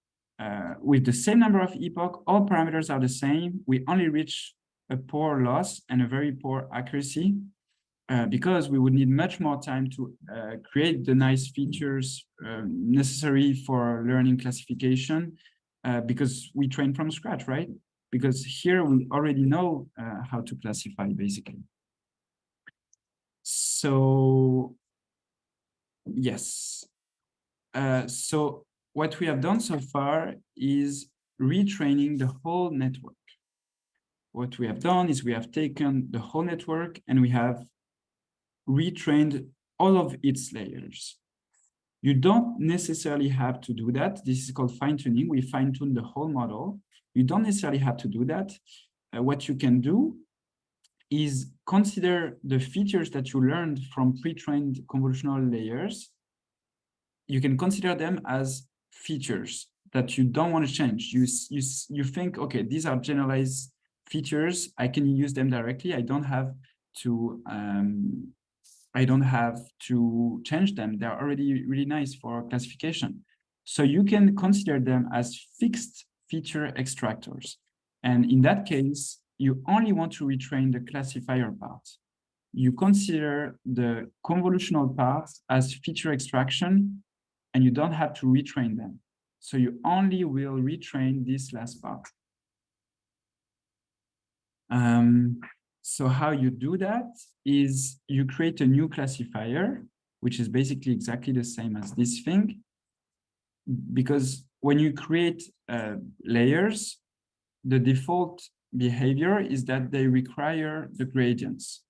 with the same number of epoch, all parameters are the same. We only reach a poor loss and a very poor accuracy because we would need much more time to create the nice features necessary for learning classification because we trained from scratch, right? Because here we already know how to classify, basically. So, yes. So what we have done so far is retraining the whole network. What we have done is we have taken the whole network and we have retrained all of its layers. You don't necessarily have to do that. This is called fine-tuning. We fine-tune the whole model. You don't necessarily have to do that. What you can do is consider the features that you learned from pre-trained convolutional layers. You can consider them as features that you don't want to change. You think, okay, these are generalized features. I can use them directly. I don't have to change them. They're already really nice for classification. So you can consider them as fixed feature extractors. And in that case, you only want to retrain the classifier part. You consider the convolutional part as feature extraction, and you don't have to retrain them. So you only will retrain this last part. So how you do that is you create a new classifier, which is basically exactly the same as this thing. Because when you create layers, the default behavior is that they require the gradients.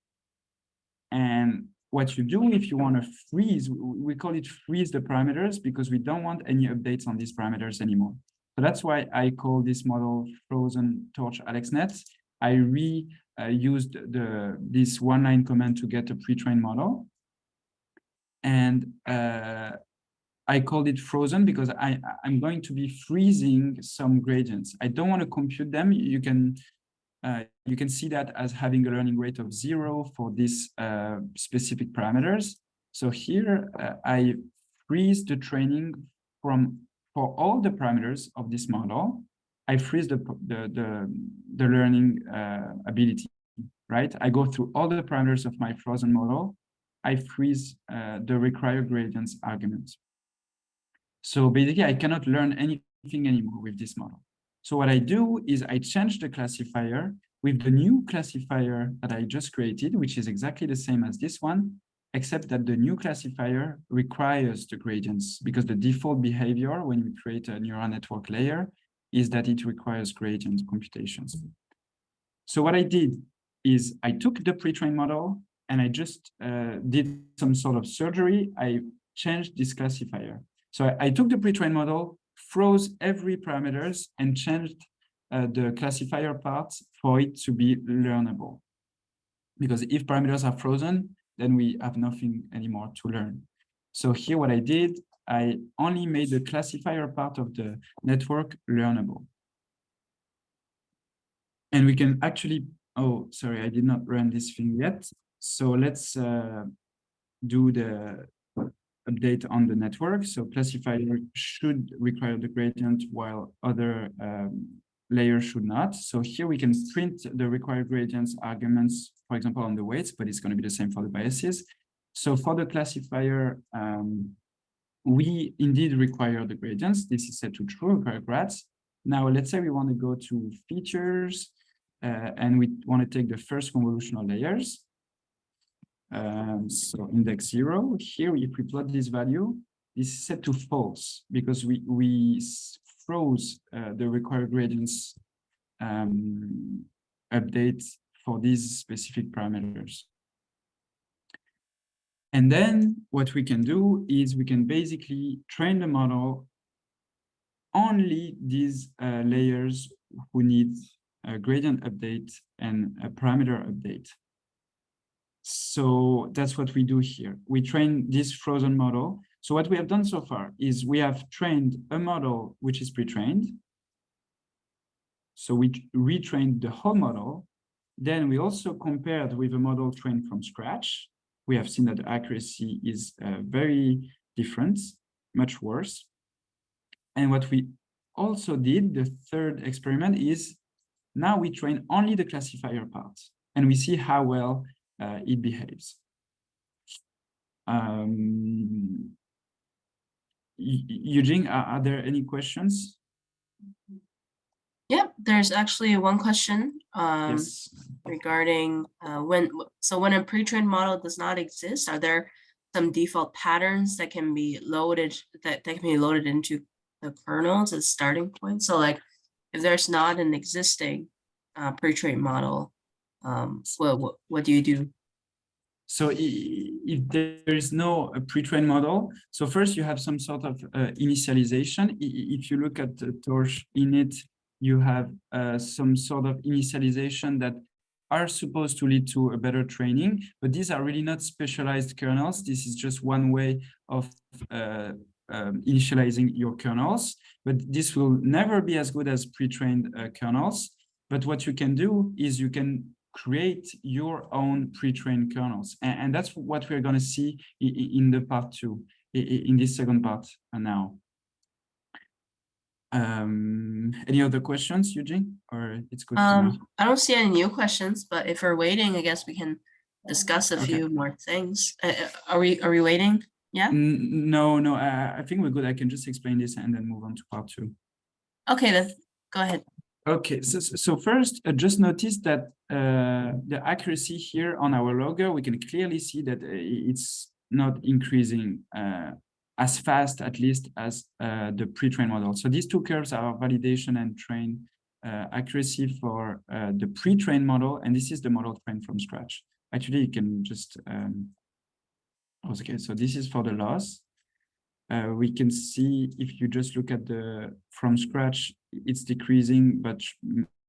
And what you do if you want to freeze, we call it freeze the parameters because we don't want any updates on these parameters anymore. So that's why I call this model frozen torch AlexNet. I used this one-line command to get a pre-trained model. And I called it frozen because I'm going to be freezing some gradients. I don't want to compute them. You can see that as having a learning rate of 0 for these specific parameters. So here I freeze the training for all the parameters of this model. I freeze the learning ability, right? I go through all the parameters of my frozen model. I freeze the required gradients arguments. So basically, I cannot learn anything anymore with this model. So what I do is I change the classifier with the new classifier that I just created, which is exactly the same as this one, except that the new classifier requires the gradients, because the default behavior when we create a neural network layer is that it requires gradient computations. So what I did is I took the pre-trained model and I just did some sort of surgery. I changed this classifier. So I took the pre-trained model, froze every parameters, and changed the classifier part for it to be learnable. Because if parameters are frozen, then we have nothing anymore to learn. So here what I did, I only made the classifier part of the network learnable. And we can actually, oh, sorry, I did not run this thing yet. So let's do the update on the network. So classifier should require the gradient while other layers should not. So here we can print the required gradients arguments, for example, on the weights, but it's going to be the same for the biases. So for the classifier, we indeed require the gradients. This is set to true, require grads. Now, let's say we want to go to features and we want to take the first convolutional layers. So index 0, here, if we plot this value, this is set to false because we froze the required gradients update for these specific parameters. And then what we can do is we can basically train the model only these layers who need a gradient update and a parameter update. So that's what we do here. We train this frozen model. So what we have done so far is we have trained a model which is pre-trained. So we retrained the whole model. Then we also compared with a model trained from scratch. We have seen that the accuracy is very different, much worse. And what we also did, the third experiment, is now we train only the classifier part and we see how well it behaves. Eugene, are there any questions? Yeah, there's actually one question Yes. regarding when a pre-trained model does not exist, are there some default patterns that can be loaded into the kernels as starting point? So like if there's not an existing pre-trained model, what do you do? So if there is no pre-trained model, so first you have some sort of initialization. If you look at the torch init, you have some sort of initialization that are supposed to lead to a better training, but these are really not specialized kernels. This is just one way of initializing your kernels, but this will never be as good as pre-trained kernels. But what you can do is you can create your own pre-trained kernels. And that's what we're going to see in the part 2, in this second part now. Any other questions, Eugene, or it's good for now? I don't see any new questions, but if we're waiting, I guess we can discuss a few more things. Are we waiting? Yeah? No, I think we're good. I can just explain this and then move on to part 2. Okay, then go ahead. Okay, so first, just notice that the accuracy here on our logger, we can clearly see that it's not increasing as fast, at least, as the pre-trained model. So these two curves are validation and train accuracy for the pre-trained model, and this is the model trained from scratch. Actually, you can just, okay, so this is for the loss. We can see if you just look at the from scratch, it's decreasing, but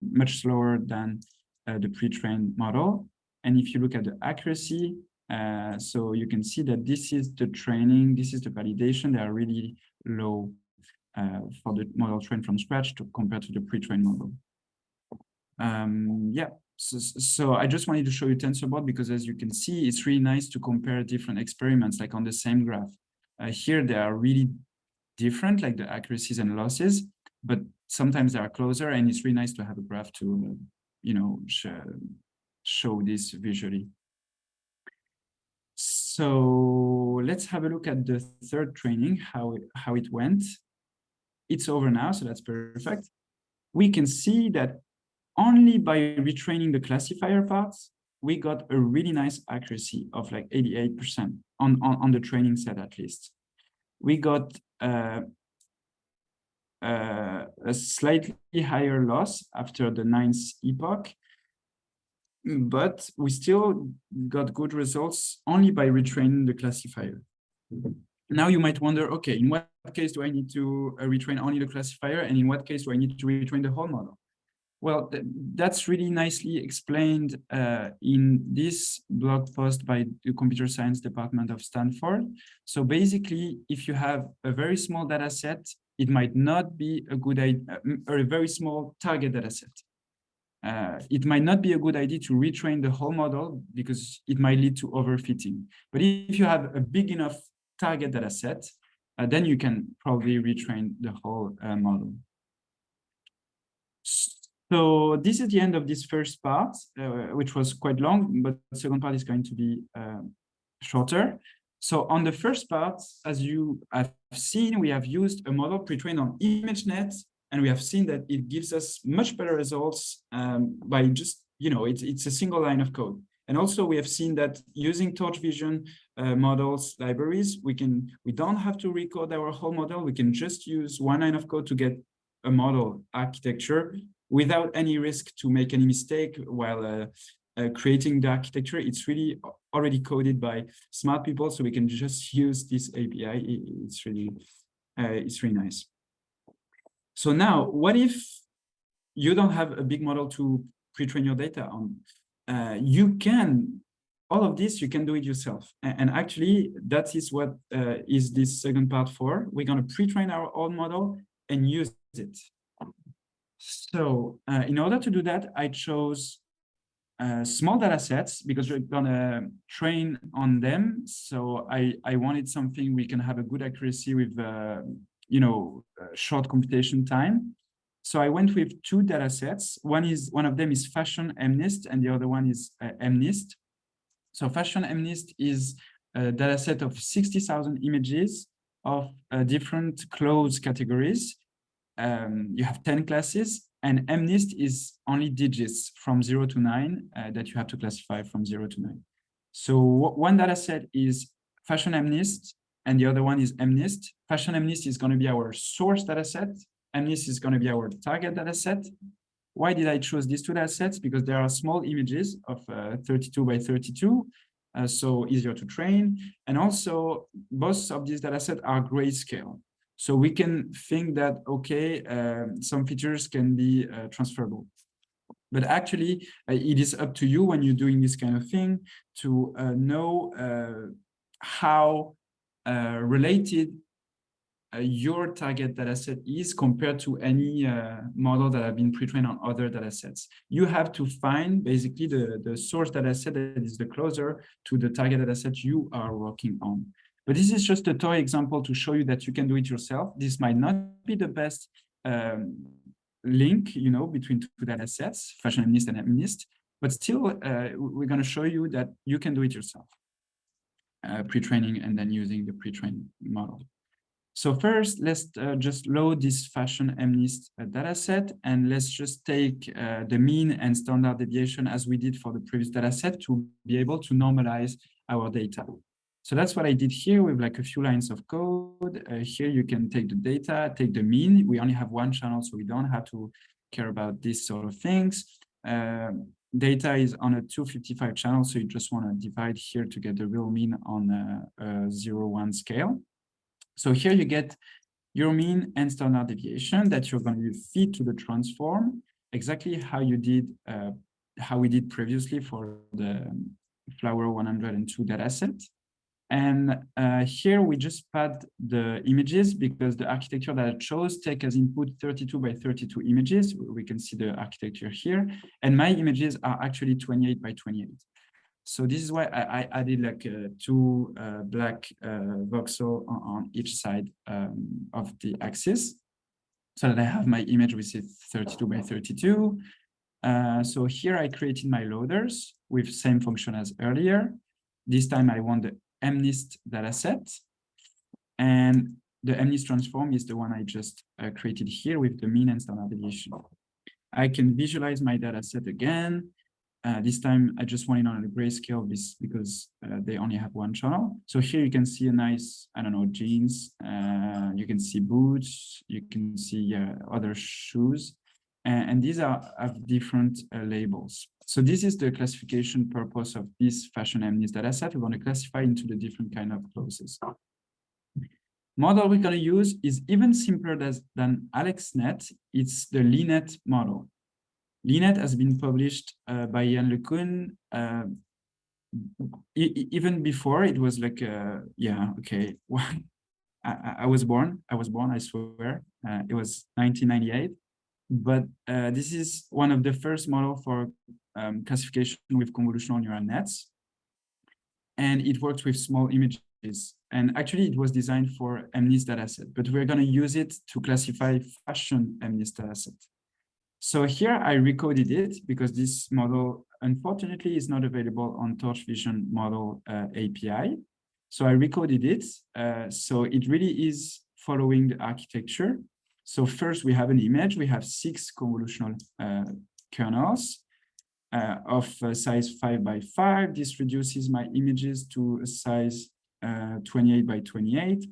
much slower than the pre-trained model. And if you look at the accuracy, so you can see that this is the training, this is the validation. They are really low for the model trained from scratch compared to the pre-trained model. Yeah, so I just wanted to show you TensorBoard because as you can see, it's really nice to compare different experiments like on the same graph. Here they are really different, like the accuracies and losses, but sometimes they are closer, and it's really nice to have a graph to, you know, show this visually. So let's have a look at the third training, how it went. It's over now, so that's perfect. We can see that only by retraining the classifier parts, we got a really nice accuracy of like 88% on the training set at least. We got a slightly higher loss after the 9th epoch, but we still got good results only by retraining the classifier. Now you might wonder, okay, in what case do I need to retrain only the classifier, and in what case do I need to retrain the whole model? Well, that's really nicely explained in this blog post by the computer science department of Stanford. So basically, if you have a very small data set, it might not be a good idea, or a very small target data set. It might not be a good idea to retrain the whole model because it might lead to overfitting. But if you have a big enough target data set, then you can probably retrain the whole model. So this is the end of this first part, which was quite long, but the second part is going to be shorter. So on the first part, as you have seen, we have used a model pre-trained on ImageNet, and we have seen that it gives us much better results by just, you know, it's a single line of code. And also we have seen that using torch vision models libraries, we don't have to recode our whole model. We can just use one line of code to get a model architecture without any risk to make any mistake while creating the architecture. It's really already coded by smart people, so we can just use this API. It's really nice. So now, what if you don't have a big model to pre-train your data on? You can, all of this, you can do it yourself. And actually, that is what is this second part for. We're going to pre-train our own model and use it. So in order to do that, I chose small data sets because we're going to train on them. So I wanted something we can have a good accuracy with, you know, short computation time. So I went with two data sets. One of them is Fashion MNIST, and the other one is MNIST. So Fashion MNIST is a data set of 60,000 images of different clothes categories. You have 10 classes, and MNIST is only digits from 0 to 9 that you have to classify from 0 to 9. So one data set is Fashion MNIST, and the other one is MNIST. Fashion MNIST is going to be our source data set. MNIST is going to be our target data set. Why did I choose these two data sets? Because there are small images of 32 by 32, so easier to train. And also, both of these data sets are grayscale. So we can think that, okay, some features can be transferable. But actually, it is up to you when you're doing this kind of thing to know how related your target dataset is compared to any model that have been pre-trained on other datasets. You have to find basically the source dataset that is the closer to the target dataset you are working on. But this is just a toy example to show you that you can do it yourself. This might not be the best link, you know, between two datasets, Fashion MNIST and MNIST, but still, we're going to show you that you can do it yourself, pre-training and then using the pre-trained model. So first, let's just load this Fashion MNIST dataset, and let's just take the mean and standard deviation as we did for the previous dataset to be able to normalize our data. So that's what I did here with like a few lines of code. Here you can take the data, take the mean. We only have one channel, so we don't have to care about these sort of things. Data is on a 255 channel, so you just want to divide here to get the real mean on a 0-1 scale. So here you get your mean and standard deviation that you're going to feed to the transform, exactly how you did how we did previously for the Flower 102 dataset. And here we just pad the images because the architecture that I chose take as input 32 by 32 images. We can see the architecture here. And my images are actually 28 by 28. So this is why I added like two black voxel on each side of the axis, so that I have my image which is 32 by 32. So here I created my loaders with same function as earlier. This time I want the MNIST dataset, and the MNIST transform is the one I just created here with the mean and standard deviation. I can visualize my dataset again. This time I just want it on a grayscale because they only have one channel. So here you can see a nice, I don't know, jeans. You can see boots. You can see other shoes. And these have different labels. So this is the classification purpose of this fashion MNIST dataset. We want to classify into the different kind of clothes. Model we're going to use is even simpler than AlexNet. It's the LeNet model. LeNet has been published by Jan LeCun. Even before it was like, yeah, okay. I was born, I swear. It was 1998. But this is one of the first model for classification with convolutional neural nets. And it works with small images. And actually it was designed for MNIST dataset, but we're going to use it to classify fashion MNIST dataset. So here I recoded it because this model, unfortunately, is not available on Torch Vision model API. So I recoded it. So it really is following the architecture. So first we have an image. We have 6 convolutional kernels of size 5 by 5. This reduces my images to a size 28 by 28.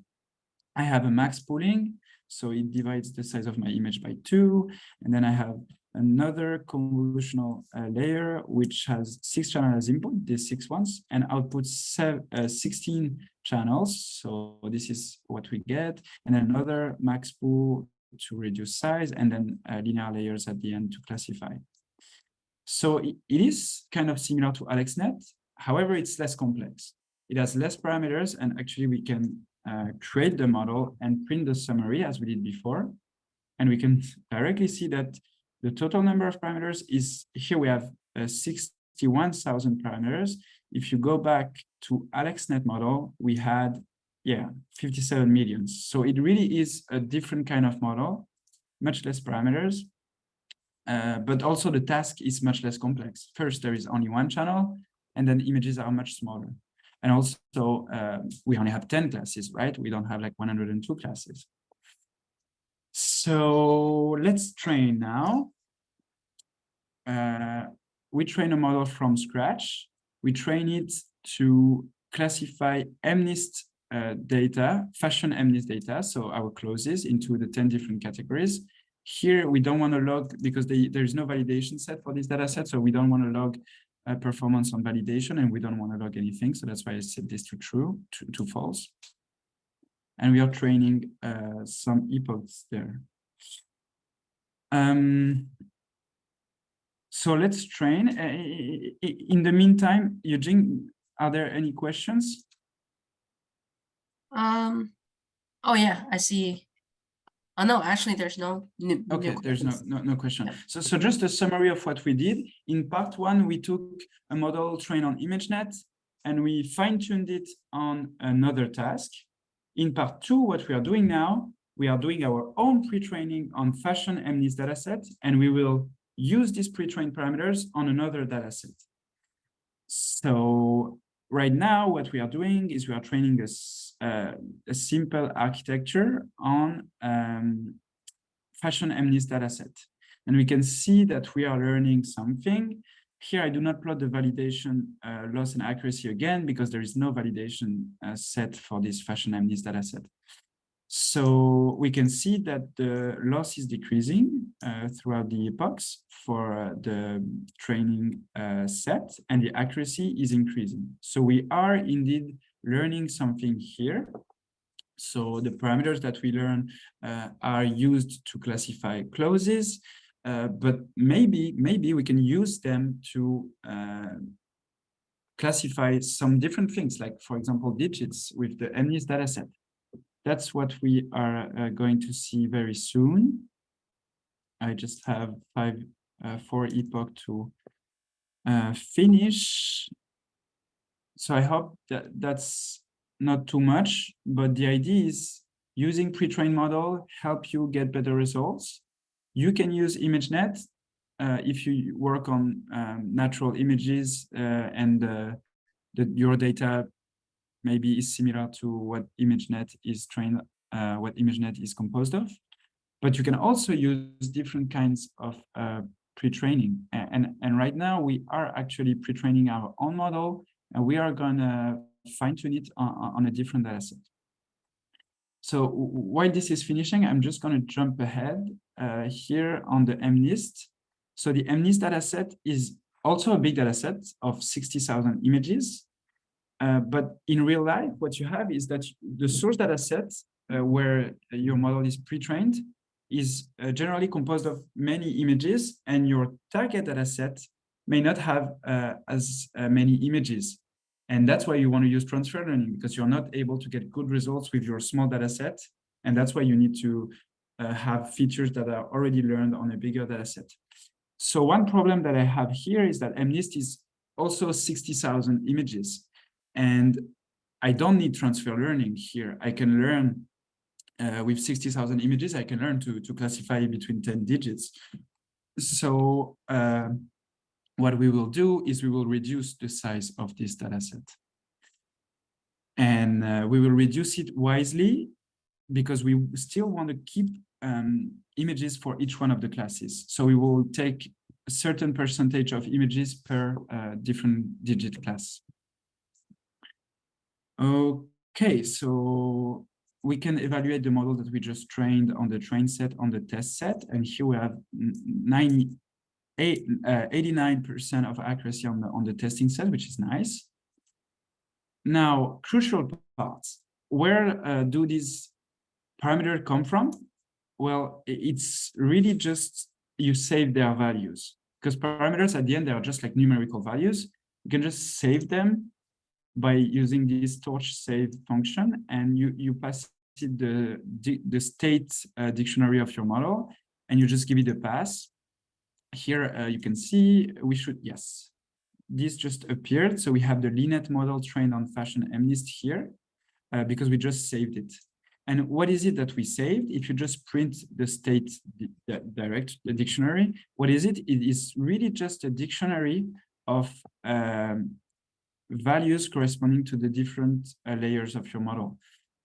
I have a max pooling. So it divides the size of my image by 2. And then I have another convolutional layer, which has 6 channels as input, these 6 ones, and outputs 16 channels. So this is what we get. And then another max pool to reduce size, and then linear layers at the end to classify. So it is kind of similar to AlexNet. However, it's less complex. It has less parameters, and actually we can create the model and print the summary as we did before. And we can directly see that the total number of parameters is, here we have 61,000 parameters. If you go back to AlexNet model, we had, 57 million. So it really is a different kind of model, much less parameters. But also the task is much less complex. First, there is only one channel, and then images are much smaller. And also, we only have 10 classes, right? We don't have like 102 classes. So let's train now. We train a model from scratch. We train it to classify MNIST data, fashion MNIST data, so our clothes, into the 10 different categories. Here, we don't want to log, because there is no validation set for this data set, so we don't want to log performance on validation, and we don't want to log anything. So that's why I set this to true, to false. And we are training some epochs there. So let's train. In the meantime, Eugene, are there any questions? Oh yeah, I see. Oh no, actually there's no new There's questions. no question. Yeah. So just a summary of what we did. In part 1, we took a model trained on ImageNet and we fine-tuned it on another task. In part 2, what we are doing now, we are doing our own pre-training on fashion MNIST dataset, and we will use these pre-trained parameters on another dataset. So right now, what we are doing is we are training a simple architecture on fashion MNIST dataset. And we can see that we are learning something. Here, I do not plot the validation loss and accuracy again, because there is no validation set for this fashion MNIST dataset. So we can see that the loss is decreasing throughout the epochs for the training set, and the accuracy is increasing. So we are indeed learning something here. So the parameters that we learn are used to classify clauses. but maybe we can use them to classify some different things, like for example, digits with the MNIST dataset. That's what we are going to see very soon. I just have 4 epoch to finish. So I hope that that's not too much, but the idea is using pre-trained model help you get better results. You can use ImageNet if you work on natural images and your data maybe is similar to what ImageNet is trained, what ImageNet is composed of. But you can also use different kinds of pre-training. And right now we are actually pre-training our own model, and we are gonna fine-tune it on a different data set. So while this is finishing, I'm just gonna jump ahead here on the MNIST. So the MNIST dataset is also a big dataset of 60,000 images. But in real life, what you have is that the source dataset where your model is pre-trained is generally composed of many images, and your target dataset may not have as many images. And that's why you want to use transfer learning, because you're not able to get good results with your small dataset. And that's why you need to have features that are already learned on a bigger dataset. So one problem that I have here is that MNIST is also 60,000 images. And I don't need transfer learning here. I can learn with 60,000 images, I can learn to classify between 10 digits. So what we will do is we will reduce the size of this data set. And we will reduce it wisely because we still want to keep images for each one of the classes. So we will take a certain percentage of images per different digit class. Okay, so we can evaluate the model that we just trained on the train set, on the test set. And here we have 89% of accuracy on the testing set, which is nice. Now, crucial parts. Where do these parameters come from? Well, it's really just you save their values, because parameters at the end, they are just like numerical values. You can just save them by using this torch save function, and you pass it the state dictionary of your model, and you just give it a pass. Here you can see we should, yes, this just appeared. So we have the Linet model trained on fashion MNIST here because we just saved it. And what is it that we saved? If you just print the state direct the dictionary, what is it? It is really just a dictionary of values corresponding to the different layers of your model.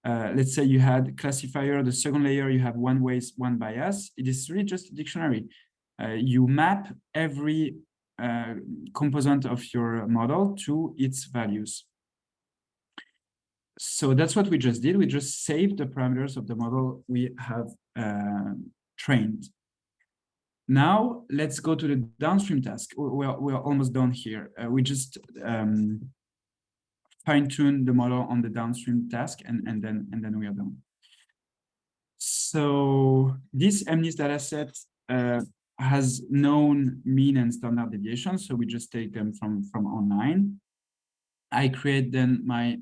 Let's say you had classifier, the second layer, you have one weight, one bias. It is really just a dictionary. You map every component of your model to its values. So that's what we just did. We just saved the parameters of the model we have trained. Now let's go to the downstream task. We're almost done here. We just fine-tune the model on the downstream task, and then we are done. So this MNIST dataset has known mean and standard deviation. So we just take them from online. I create then my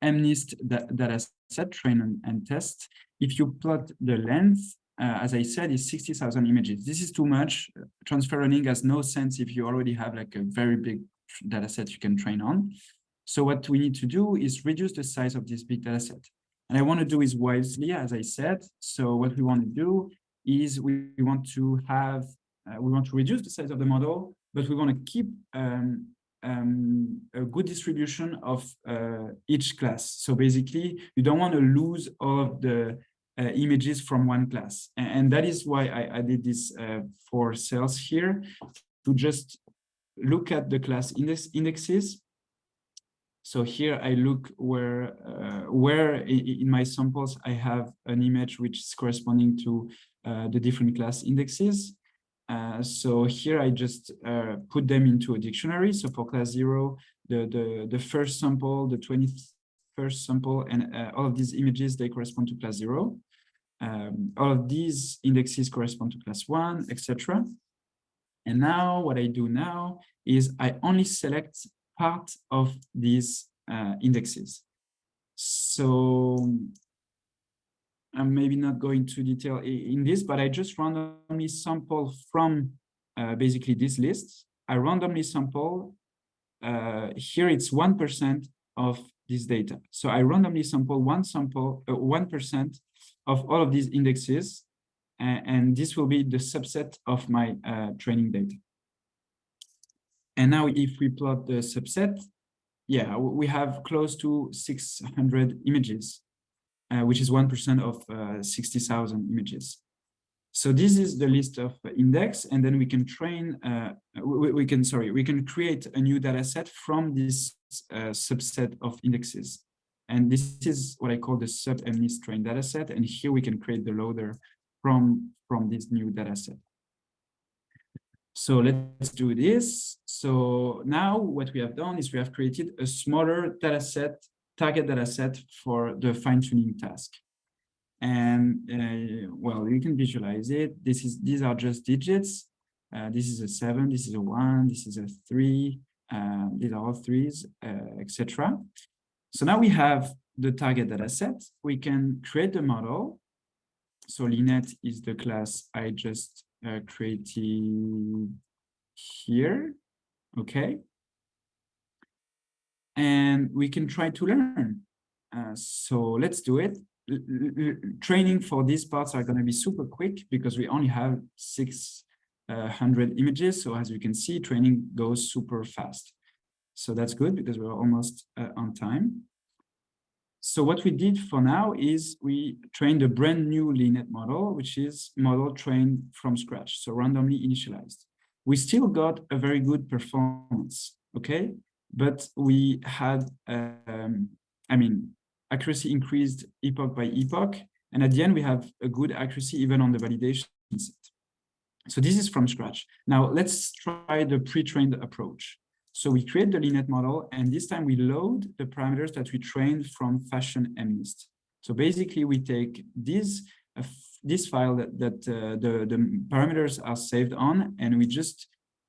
MNIST dataset, train and test. If you plot the length, as I said, is 60,000 images. This is too much. Transfer learning has no sense if you already have like a very big dataset you can train on. So what we need to do is reduce the size of this big dataset. And I want to do is wisely, as I said. So what we want to do is we want to have, we want to reduce the size of the model, but we want to keep a good distribution of each class. So basically, you don't want to lose all of the images from one class. And that is why I did this 4 cells here, to just look at the class indexes. So here I look where in my samples I have an image which is corresponding to the different class indexes. So here I just put them into a dictionary. So for class 0, the first sample, the 21st sample, and all of these images, they correspond to class 0. All of these indexes correspond to class 1, etc. And now what I do now is I only select part of these indexes. So I'm maybe not going to detail in this, but I just randomly sample from basically this list. I randomly sample, here it's 1% of this data. So I randomly sample 1% of all of these indexes, and this will be the subset of my training data. And now if we plot the subset, yeah, we have close to 600 images, which is 1% of 60,000 images. So this is the list of index, and then we can train, we can create a new data set from this subset of indexes. And this is what I call the sub-MNIST train data set. And here we can create the loader from this new data set. So let's do this. So now what we have done is we have created a smaller data set, target data set for the fine-tuning task. And well, you can visualize it. These are just digits. This is a 7, this is a 1, this is a 3, these are all 3s, etc. So now we have the target data set. We can create the model. So Linet is the class I just created here, okay? And we can try to learn. So let's do it. Training for these parts are going to be super quick because we only have 600 images. So as you can see, training goes super fast. So that's good because we're almost on time. So what we did for now is we trained a brand new Linet model, which is model trained from scratch, so randomly initialized. We still got a very good performance, okay? But we had, accuracy increased epoch by epoch. And at the end, we have a good accuracy even on the validation set. So this is from scratch. Now let's try the pre-trained approach. So we create the Linet model, and this time we load the parameters that we trained from Fashion MNIST. So basically we take this file that the parameters are saved on, and we just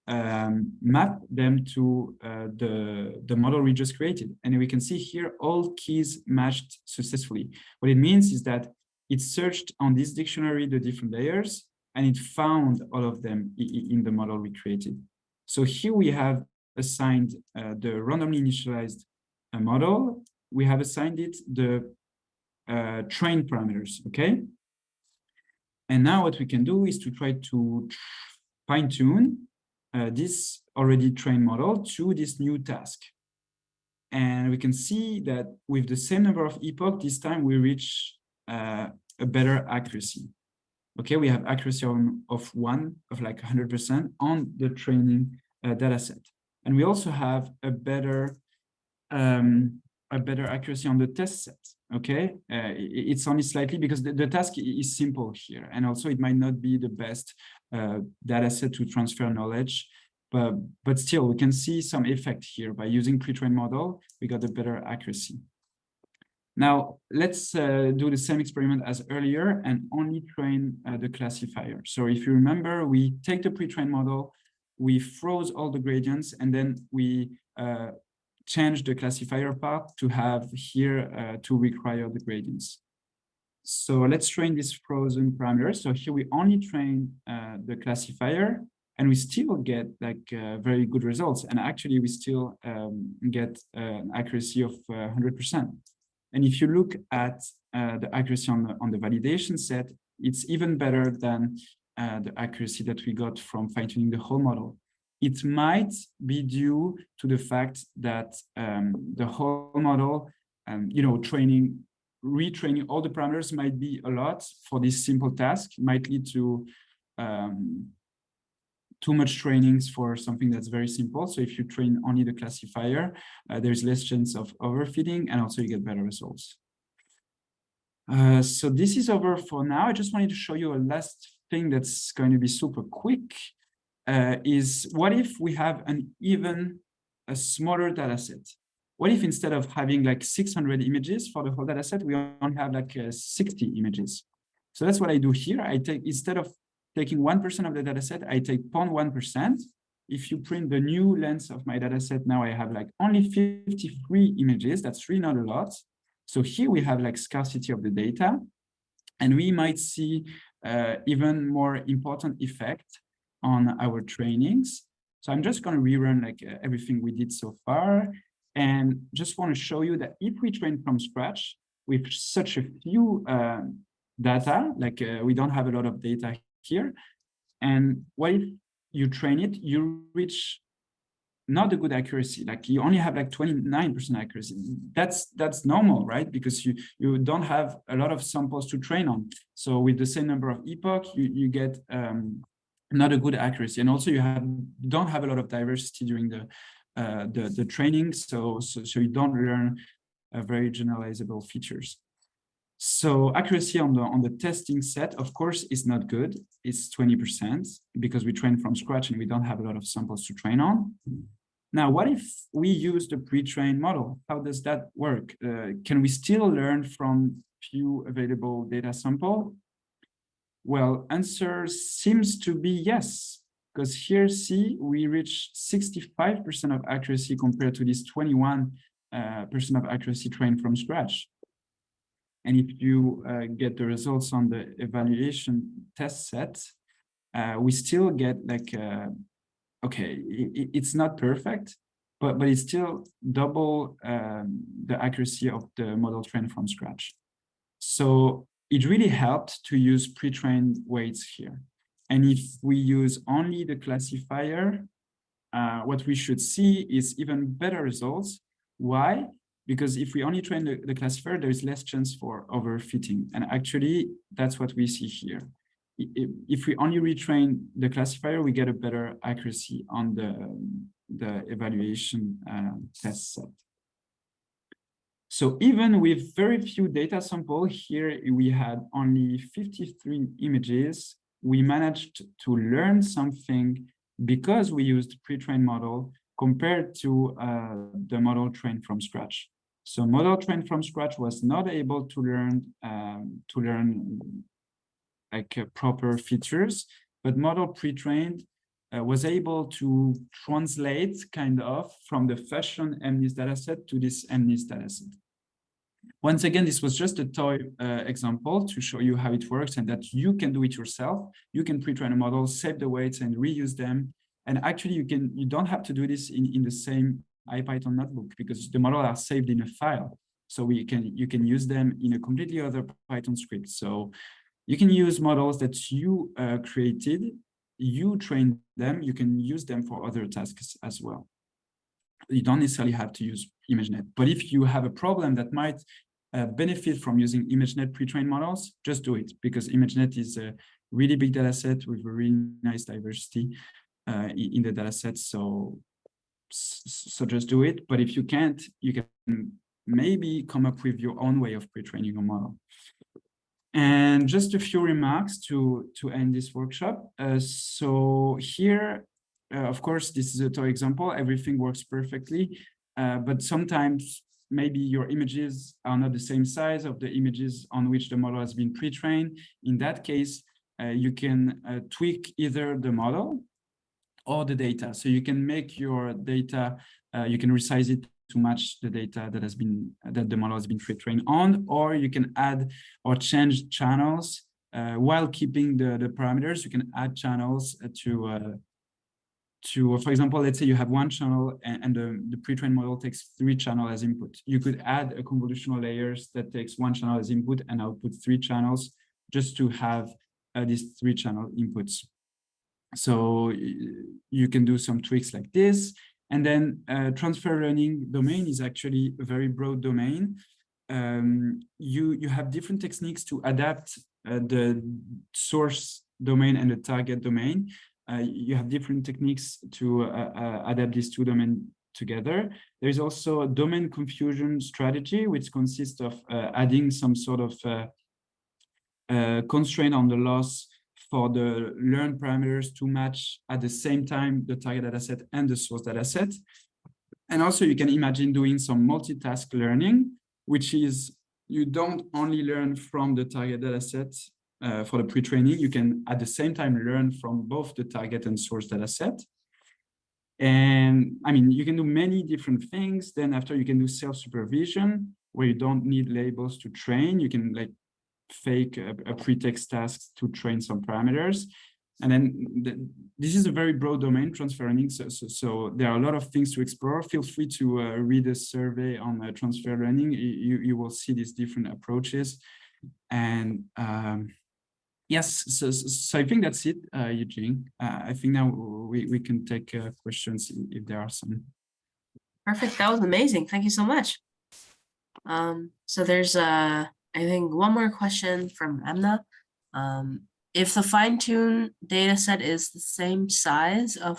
map them to the model we just created. And we can see here all keys matched successfully. What it means is that it searched on this dictionary the different layers, and it found all of them in the model we created. So here we have assigned the randomly initialized model. We have assigned it the train parameters, okay? And now what we can do is to try to fine-tune this already trained model to this new task. And we can see that with the same number of epoch, this time we reach a better accuracy. Okay, we have accuracy of 100% on the training data set. And we also have a better accuracy on the test set. Okay, it's only slightly because the task is simple here, and also it might not be the best data set to transfer knowledge, but still we can see some effect here. By using pre-trained model, we got a better accuracy. Now let's do the same experiment as earlier and only train the classifier. So if you remember, we take the pre-trained model, we froze all the gradients, and then we change the classifier part to have here to require the gradients. So let's train these frozen parameters. So here we only train the classifier, and we still get like very good results. And actually we still get an accuracy of 100%. And if you look at the accuracy on the validation set, it's even better than the accuracy that we got from fine-tuning the whole model. It might be due to the fact that the whole model, retraining all the parameters might be a lot for this simple task, might lead to too much trainings for something that's very simple. So if you train only the classifier, there's less chance of overfitting, and also you get better results. So this is over for now. I just wanted to show you a last thing that's going to be super quick. Is what if we have a smaller data set? What if instead of having like 600 images for the whole data set, we only have like 60 images? So that's what I do here. I take, instead of taking 1% of the data set, I take 0.1%. If you print the new length of my data set, now I have like only 53 images. That's really not a lot. So here we have like scarcity of the data, and we might see even more important effect on our trainings. So I'm just going to rerun like everything we did so far, and just want to show you that if we train from scratch with such a few data, like we don't have a lot of data here, and what if you train it, you reach not a good accuracy, like you only have like 29% accuracy. That's normal, right? Because you don't have a lot of samples to train on. So with the same number of epoch, you get not a good accuracy, and also you don't have a lot of diversity during the training, so you don't learn very generalizable features. So accuracy on the testing set, of course, is not good. It's 20% because we train from scratch and we don't have a lot of samples to train on. Now, what if we use the pre-trained model? How does that work? Can we still learn from few available data sample? Well, answer seems to be yes, because here, see, we reach 65% of accuracy compared to this 21% of accuracy trained from scratch. And if you get the results on the evaluation test set, we still get like, okay, it's not perfect, but it's still double the accuracy of the model trained from scratch. So it really helped to use pre-trained weights here. And if we use only the classifier, what we should see is even better results. Why? Because if we only train the classifier, there is less chance for overfitting. And actually, that's what we see here. If we only retrain the classifier, we get a better accuracy on the evaluation test set. So even with very few data sample, here we had only 53 images, we managed to learn something because we used pre-trained model compared to the model trained from scratch. So model trained from scratch was not able to learn like proper features, but model pre-trained was able to translate kind of from the fashion MNIST dataset to this MNIST dataset. Once again, this was just a toy example to show you how it works and that you can do it yourself. You can pre-train a model, save the weights and reuse them. And actually you don't have to do this in the same IPython notebook because the models are saved in a file. So you can use them in a completely other Python script. So you can use models that you created, you trained them, you can use them for other tasks as well. You don't necessarily have to use ImageNet. But if you have a problem that might benefit from using ImageNet pre-trained models, just do it because ImageNet is a really big data set with a really nice diversity in the data set. So just do it. But if you can't, you can maybe come up with your own way of pre-training a model. And just a few remarks to end this workshop. So here, of course, this is a toy example. Everything works perfectly, but sometimes maybe your images are not the same size of the images on which the model has been pre-trained. In that case, you can tweak either the model or the data. So you can make your data, you can resize it to match the data that the model has been pre-trained on, or you can add or change channels while keeping the parameters. You can add channels to, for example, let's say you have one channel and the pre-trained model takes 3 channels as input. You could add a convolutional layers that takes 1 channel as input and output 3 channels just to have these 3 channel inputs. So you can do some tweaks like this. And then transfer learning domain is actually a very broad domain. You have different techniques to adapt the source domain and the target domain. You have different techniques to adapt these 2 domains together. There's also a domain confusion strategy, which consists of adding some sort of constraint on the loss for the learned parameters to match at the same time the target dataset and the source dataset. And also you can imagine doing some multitask learning, which is you don't only learn from the target dataset for the pre-training, you can at the same time learn from both the target and source data set. And I mean, you can do many different things. Then after you can do self-supervision, where you don't need labels to train. You can like fake a pretext task to train some parameters. And then this is a very broad domain, transfer learning. So there are a lot of things to explore. Feel free to read a survey on transfer learning. You will see these different approaches. And yes, so I think that's it, Eugene. I think now we can take questions if there are some. Perfect. That was amazing. Thank you so much. So there's I think one more question from Emna. If the fine-tune data set is the same size I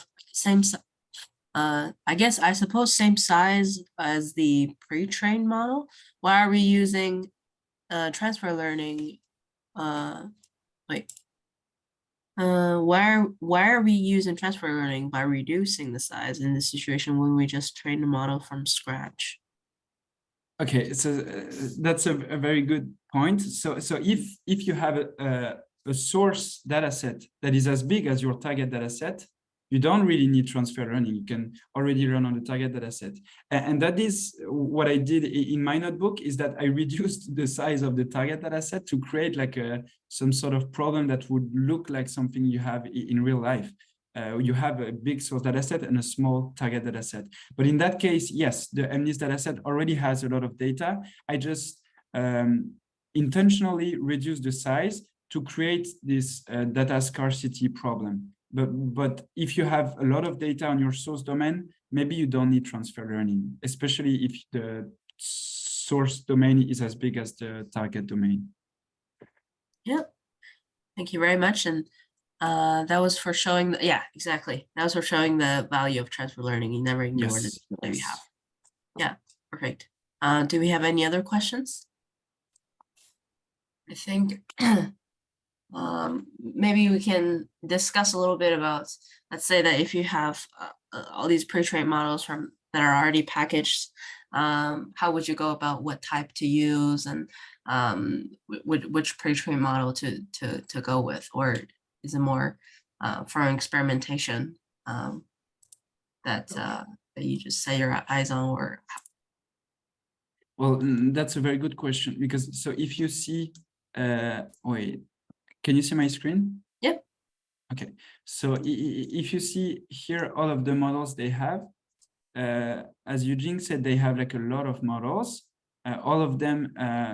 suppose same size as the pre-trained model, why are we using transfer learning? Why are we using transfer learning by reducing the size in this situation when we just train the model from scratch? Okay, so that's a very good point. So if you have a source data set that is as big as your target data set, you don't really need transfer learning. You can already run on the target data set. And that is what I did in my notebook, is that I reduced the size of the target data set to create like some sort of problem that would look like something you have in real life. You have a big source data set and a small target data set. But in that case, yes, the MNIST data set already has a lot of data. I just intentionally reduced the size to create this data scarcity problem. But if you have a lot of data on your source domain, maybe you don't need transfer learning, especially if the source domain is as big as the target domain. Yeah, thank you very much. And that was for showing yeah, exactly. That was for showing the value of transfer learning. You never ignore it that we have. Yeah, perfect. Do we have any other questions? I think maybe we can discuss a little bit about, let's say that if you have all these pre-trained models that are already packaged, how would you go about what type to use and which pre-trained model to go with, or is it more for an experimentation that you just set your eyes on? Or well, that's a very good question, because so if you see wait, can you see my screen? Yep. Okay, so if you see here all of the models they have, as Eugene said, they have like a lot of models. All of them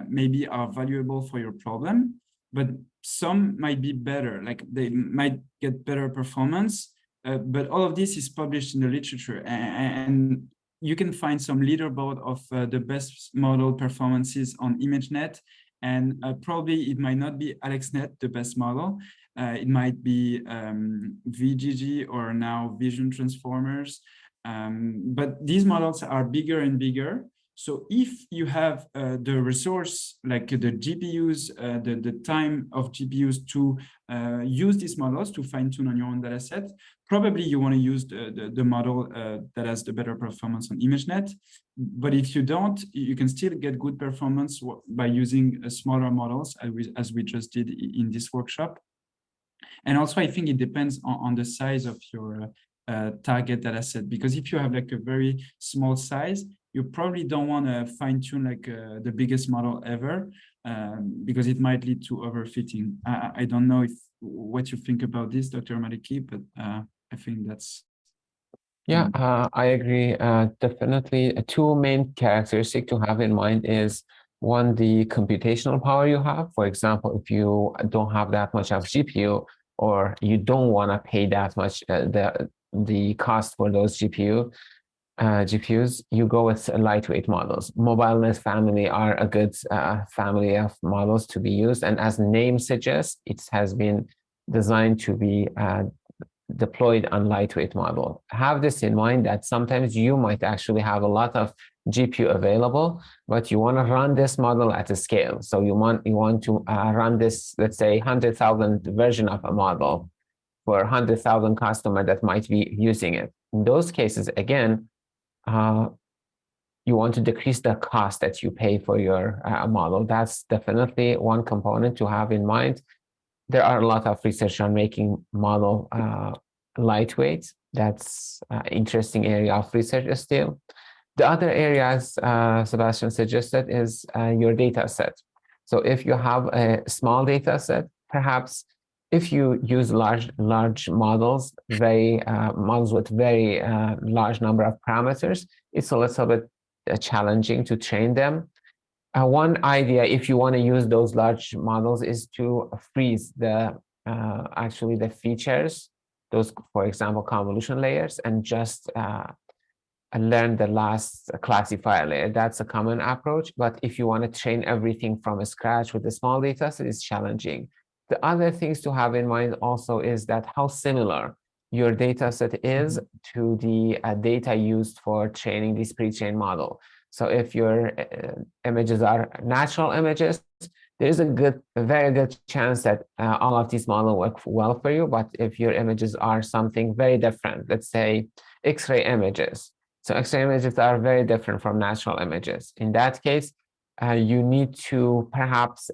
maybe are valuable for your problem, but some might be better, like they might get better performance, but all of this is published in the literature, and you can find some leaderboard of the best model performances on ImageNet, and probably it might not be AlexNet, the best model. It might be VGG or now Vision Transformers. But these models are bigger and bigger. So if you have the resource, like the GPUs, the time of GPUs to use these models to fine tune on your own data set, probably you want to use the model that has the better performance on ImageNet. But if you don't, you can still get good performance by using smaller models, as we just did in this workshop. And also, I think it depends on the size of your target data set, because if you have like a very small size, you probably don't want to fine tune like the biggest model ever, because it might lead to overfitting. I don't know what you think about this, Dr. Maliki, but I think that's. Yeah, I agree. Definitely, two main characteristics to have in mind is one, the computational power you have. For example, if you don't have that much of GPU, or you don't want to pay that much the cost for those GPUs, you go with lightweight models. MobileNet family are a good family of models to be used, and as the name suggests, it has been designed to be deployed on lightweight model. Have this in mind that sometimes you might actually have a lot of GPU available, but you want to run this model at a scale. So you want to run this, let's say, 100,000 version of a model for 100,000 customer that might be using it. In those cases, again, you want to decrease the cost that you pay for your model. That's definitely one component to have in mind. there are a lot of research on making model lightweight. That's interesting area of research still. The other areas Sebastien suggested is your data set. So if you have a small data set, perhaps if you use large models, models with very large number of parameters, it's a little bit challenging to train them. One idea, if you want to use those large models, is to freeze actually the features, those, for example, convolution layers, and just learn the last classifier layer. That's a common approach. But if you want to train everything from scratch with a small data set, it's challenging. The other things to have in mind also is that how similar your data set is to the data used for training this pre-trained model. So if your images are natural images, there is a very good chance that all of these models work well for you. But if your images are something very different, let's say X-ray images. So X-ray images are very different from natural images. In that case, you need to perhaps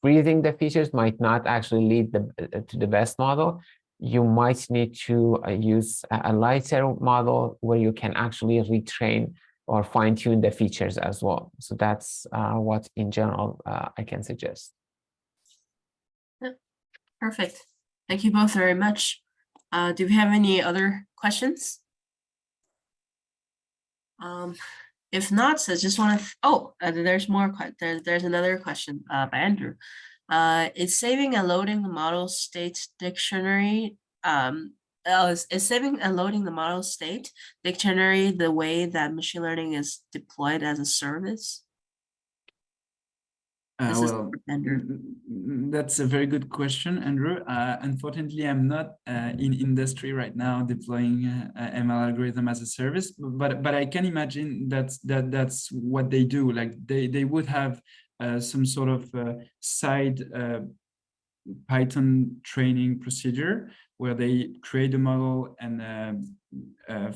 freezing the features might not actually lead to the best model. You might need to use a lighter model where you can actually retrain or fine tune the features as well. So that's what in general I can suggest. Perfect. Thank you both very much. Do we have any other questions? If not, so I just want to, there's more, there's another question by Andrew. Is saving and loading the model state dictionary, is saving and loading the model state dictionary the way that machine learning is deployed as a service? Well, that's a very good question, Andrew. Unfortunately, I'm not in industry right now deploying ML algorithm as a service, but I can imagine that's what they do. Like they would have some sort of side Python training procedure where they create a model and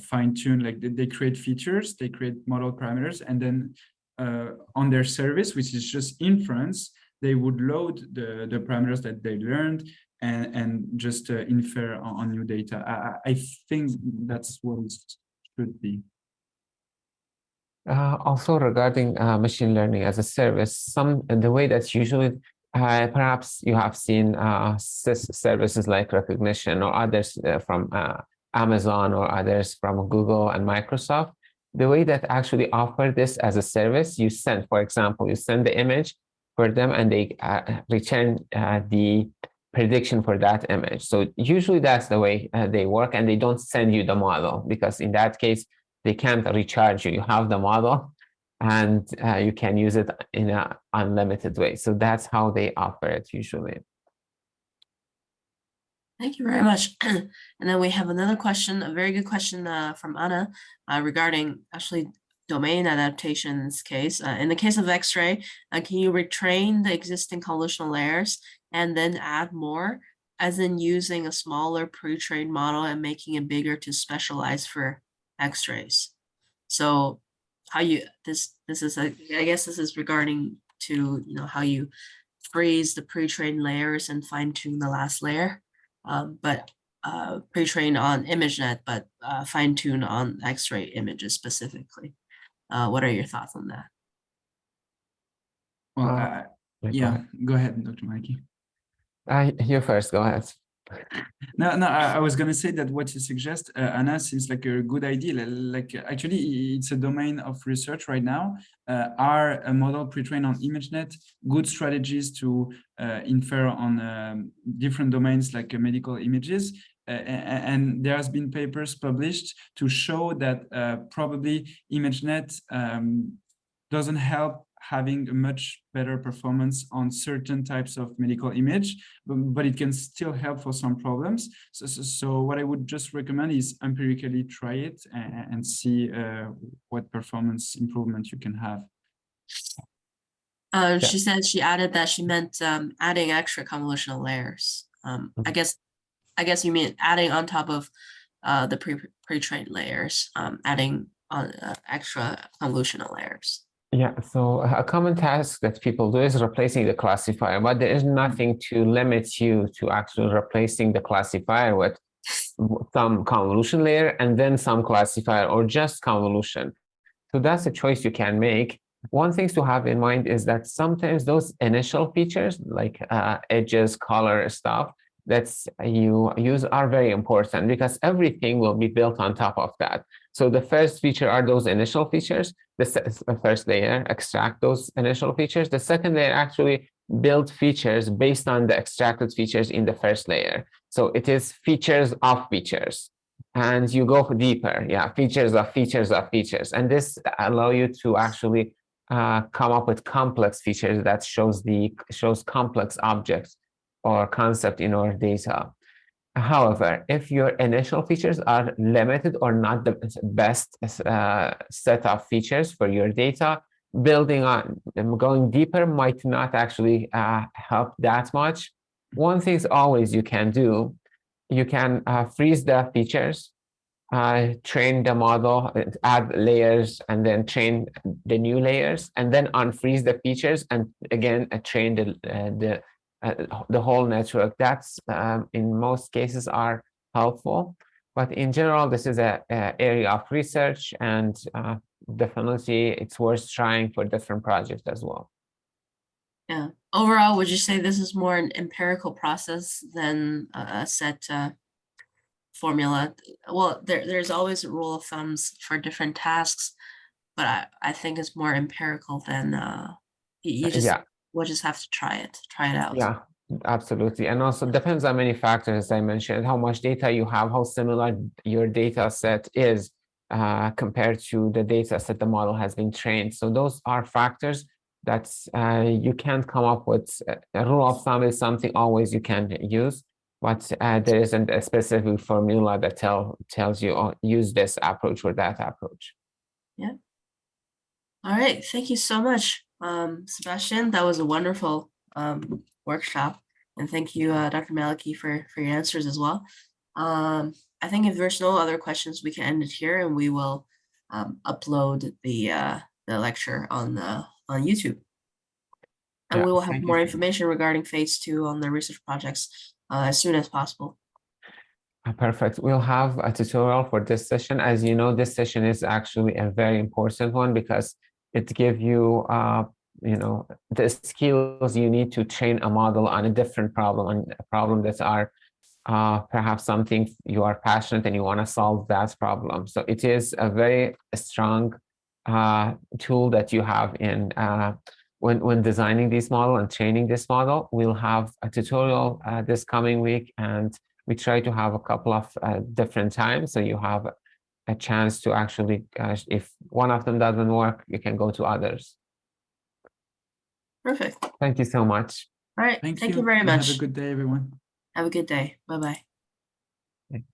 fine tune, like they create features, they create model parameters, and then on their service, which is just inference, they would load the parameters that they learned and just infer on new data. I think that's what it should be. Also regarding machine learning as a service, the way that's usually, perhaps you have seen services like recognition or others from Amazon or others from Google and Microsoft. The way that actually offer this as a service, you send, for example, you send the image for them and they return the prediction for that image. So usually that's the way they work, and they don't send you the model, because in that case, they can't recharge you. You have the model and you can use it in an unlimited way. So that's how they offer it usually. Thank you very much. And then we have another question, a very good question from Anna regarding actually domain adaptation in this case. In the case of X-ray, can you retrain the existing convolutional layers and then add more, as in using a smaller pre-trained model and making it bigger to specialize for X-rays? So how you, this is, I guess this is regarding to, how you freeze the pre-trained layers and fine tune the last layer. But pre-train on ImageNet, but fine-tune on X-ray images specifically. What are your thoughts on that? Well, yeah, go ahead, Dr. Mikey. You first, go ahead. No, I was going to say that what you suggest, Anna, seems like a good idea. Like actually, it's a domain of research right now. Are a model pre-trained on ImageNet good strategies to infer on different domains like medical images? And there has been papers published to show that probably ImageNet doesn't help having a much better performance on certain types of medical image, but it can still help for some problems. So what I would just recommend is empirically try it and see what performance improvement you can have. She said she added that she meant adding extra convolutional layers. I guess you mean adding on top of the pre-trained layers, adding on extra convolutional layers. Yeah, so a common task that people do is replacing the classifier, but there is nothing to limit you to actually replacing the classifier with some convolution layer and then some classifier or just convolution. So that's a choice you can make. One thing to have in mind is that sometimes those initial features like edges, color, stuff that you use are very important because everything will be built on top of that. So the first feature are those initial features. The first layer extract those initial features. The second layer actually build features based on the extracted features in the first layer. So it is features of features. And you go deeper, yeah, features of features of features. And this allow you to actually come up with complex features that shows complex objects or concept in our data. However, if your initial features are limited or not the best set of features for your data, building on going deeper might not actually help that much. One thing is always you can do, you can freeze the features, train the model, add layers, and then train the new layers, and then unfreeze the features, and again train the whole network. That's in most cases are helpful, but in general, this is a area of research, and definitely it's worth trying for different projects as well. Yeah. Overall, would you say this is more an empirical process than a set formula? Well, there's always a rule of thumbs for different tasks, but I think it's more empirical than you just Yeah, we'll just have to try it out. yeah, absolutely. And also depends on many factors, as I mentioned, how much data you have, how similar your data set is compared to the data set the model has been trained. So those are factors that you can't come up with. A rule of thumb is something always you can use, but there isn't a specific formula that tells you, oh, use this approach or that approach. Yeah. All right. Thank you so much, Sebastien. That was a wonderful workshop. And thank you, Dr. Maliki, for your answers as well. I think if there's no other questions, we can end it here, and we will upload the lecture on YouTube. And Yeah, we will have thank you more so information regarding phase 2 on the research projects as soon as possible. Perfect. We'll have a tutorial for this session. As you know, this session is actually a very important one because it gives you, the skills you need to train a model on a different problem, on a problem that are perhaps something you are passionate and you want to solve that problem. So it is a very strong tool that you have in when designing this model and training this model. We'll have a tutorial this coming week, and we try to have a couple of different times, so you have a chance to actually, if one of them doesn't work, you can go to others. Perfect. Thank you so much. All right. Thank Thank you you very and much. have a good day, everyone. Have a good day. Bye-bye.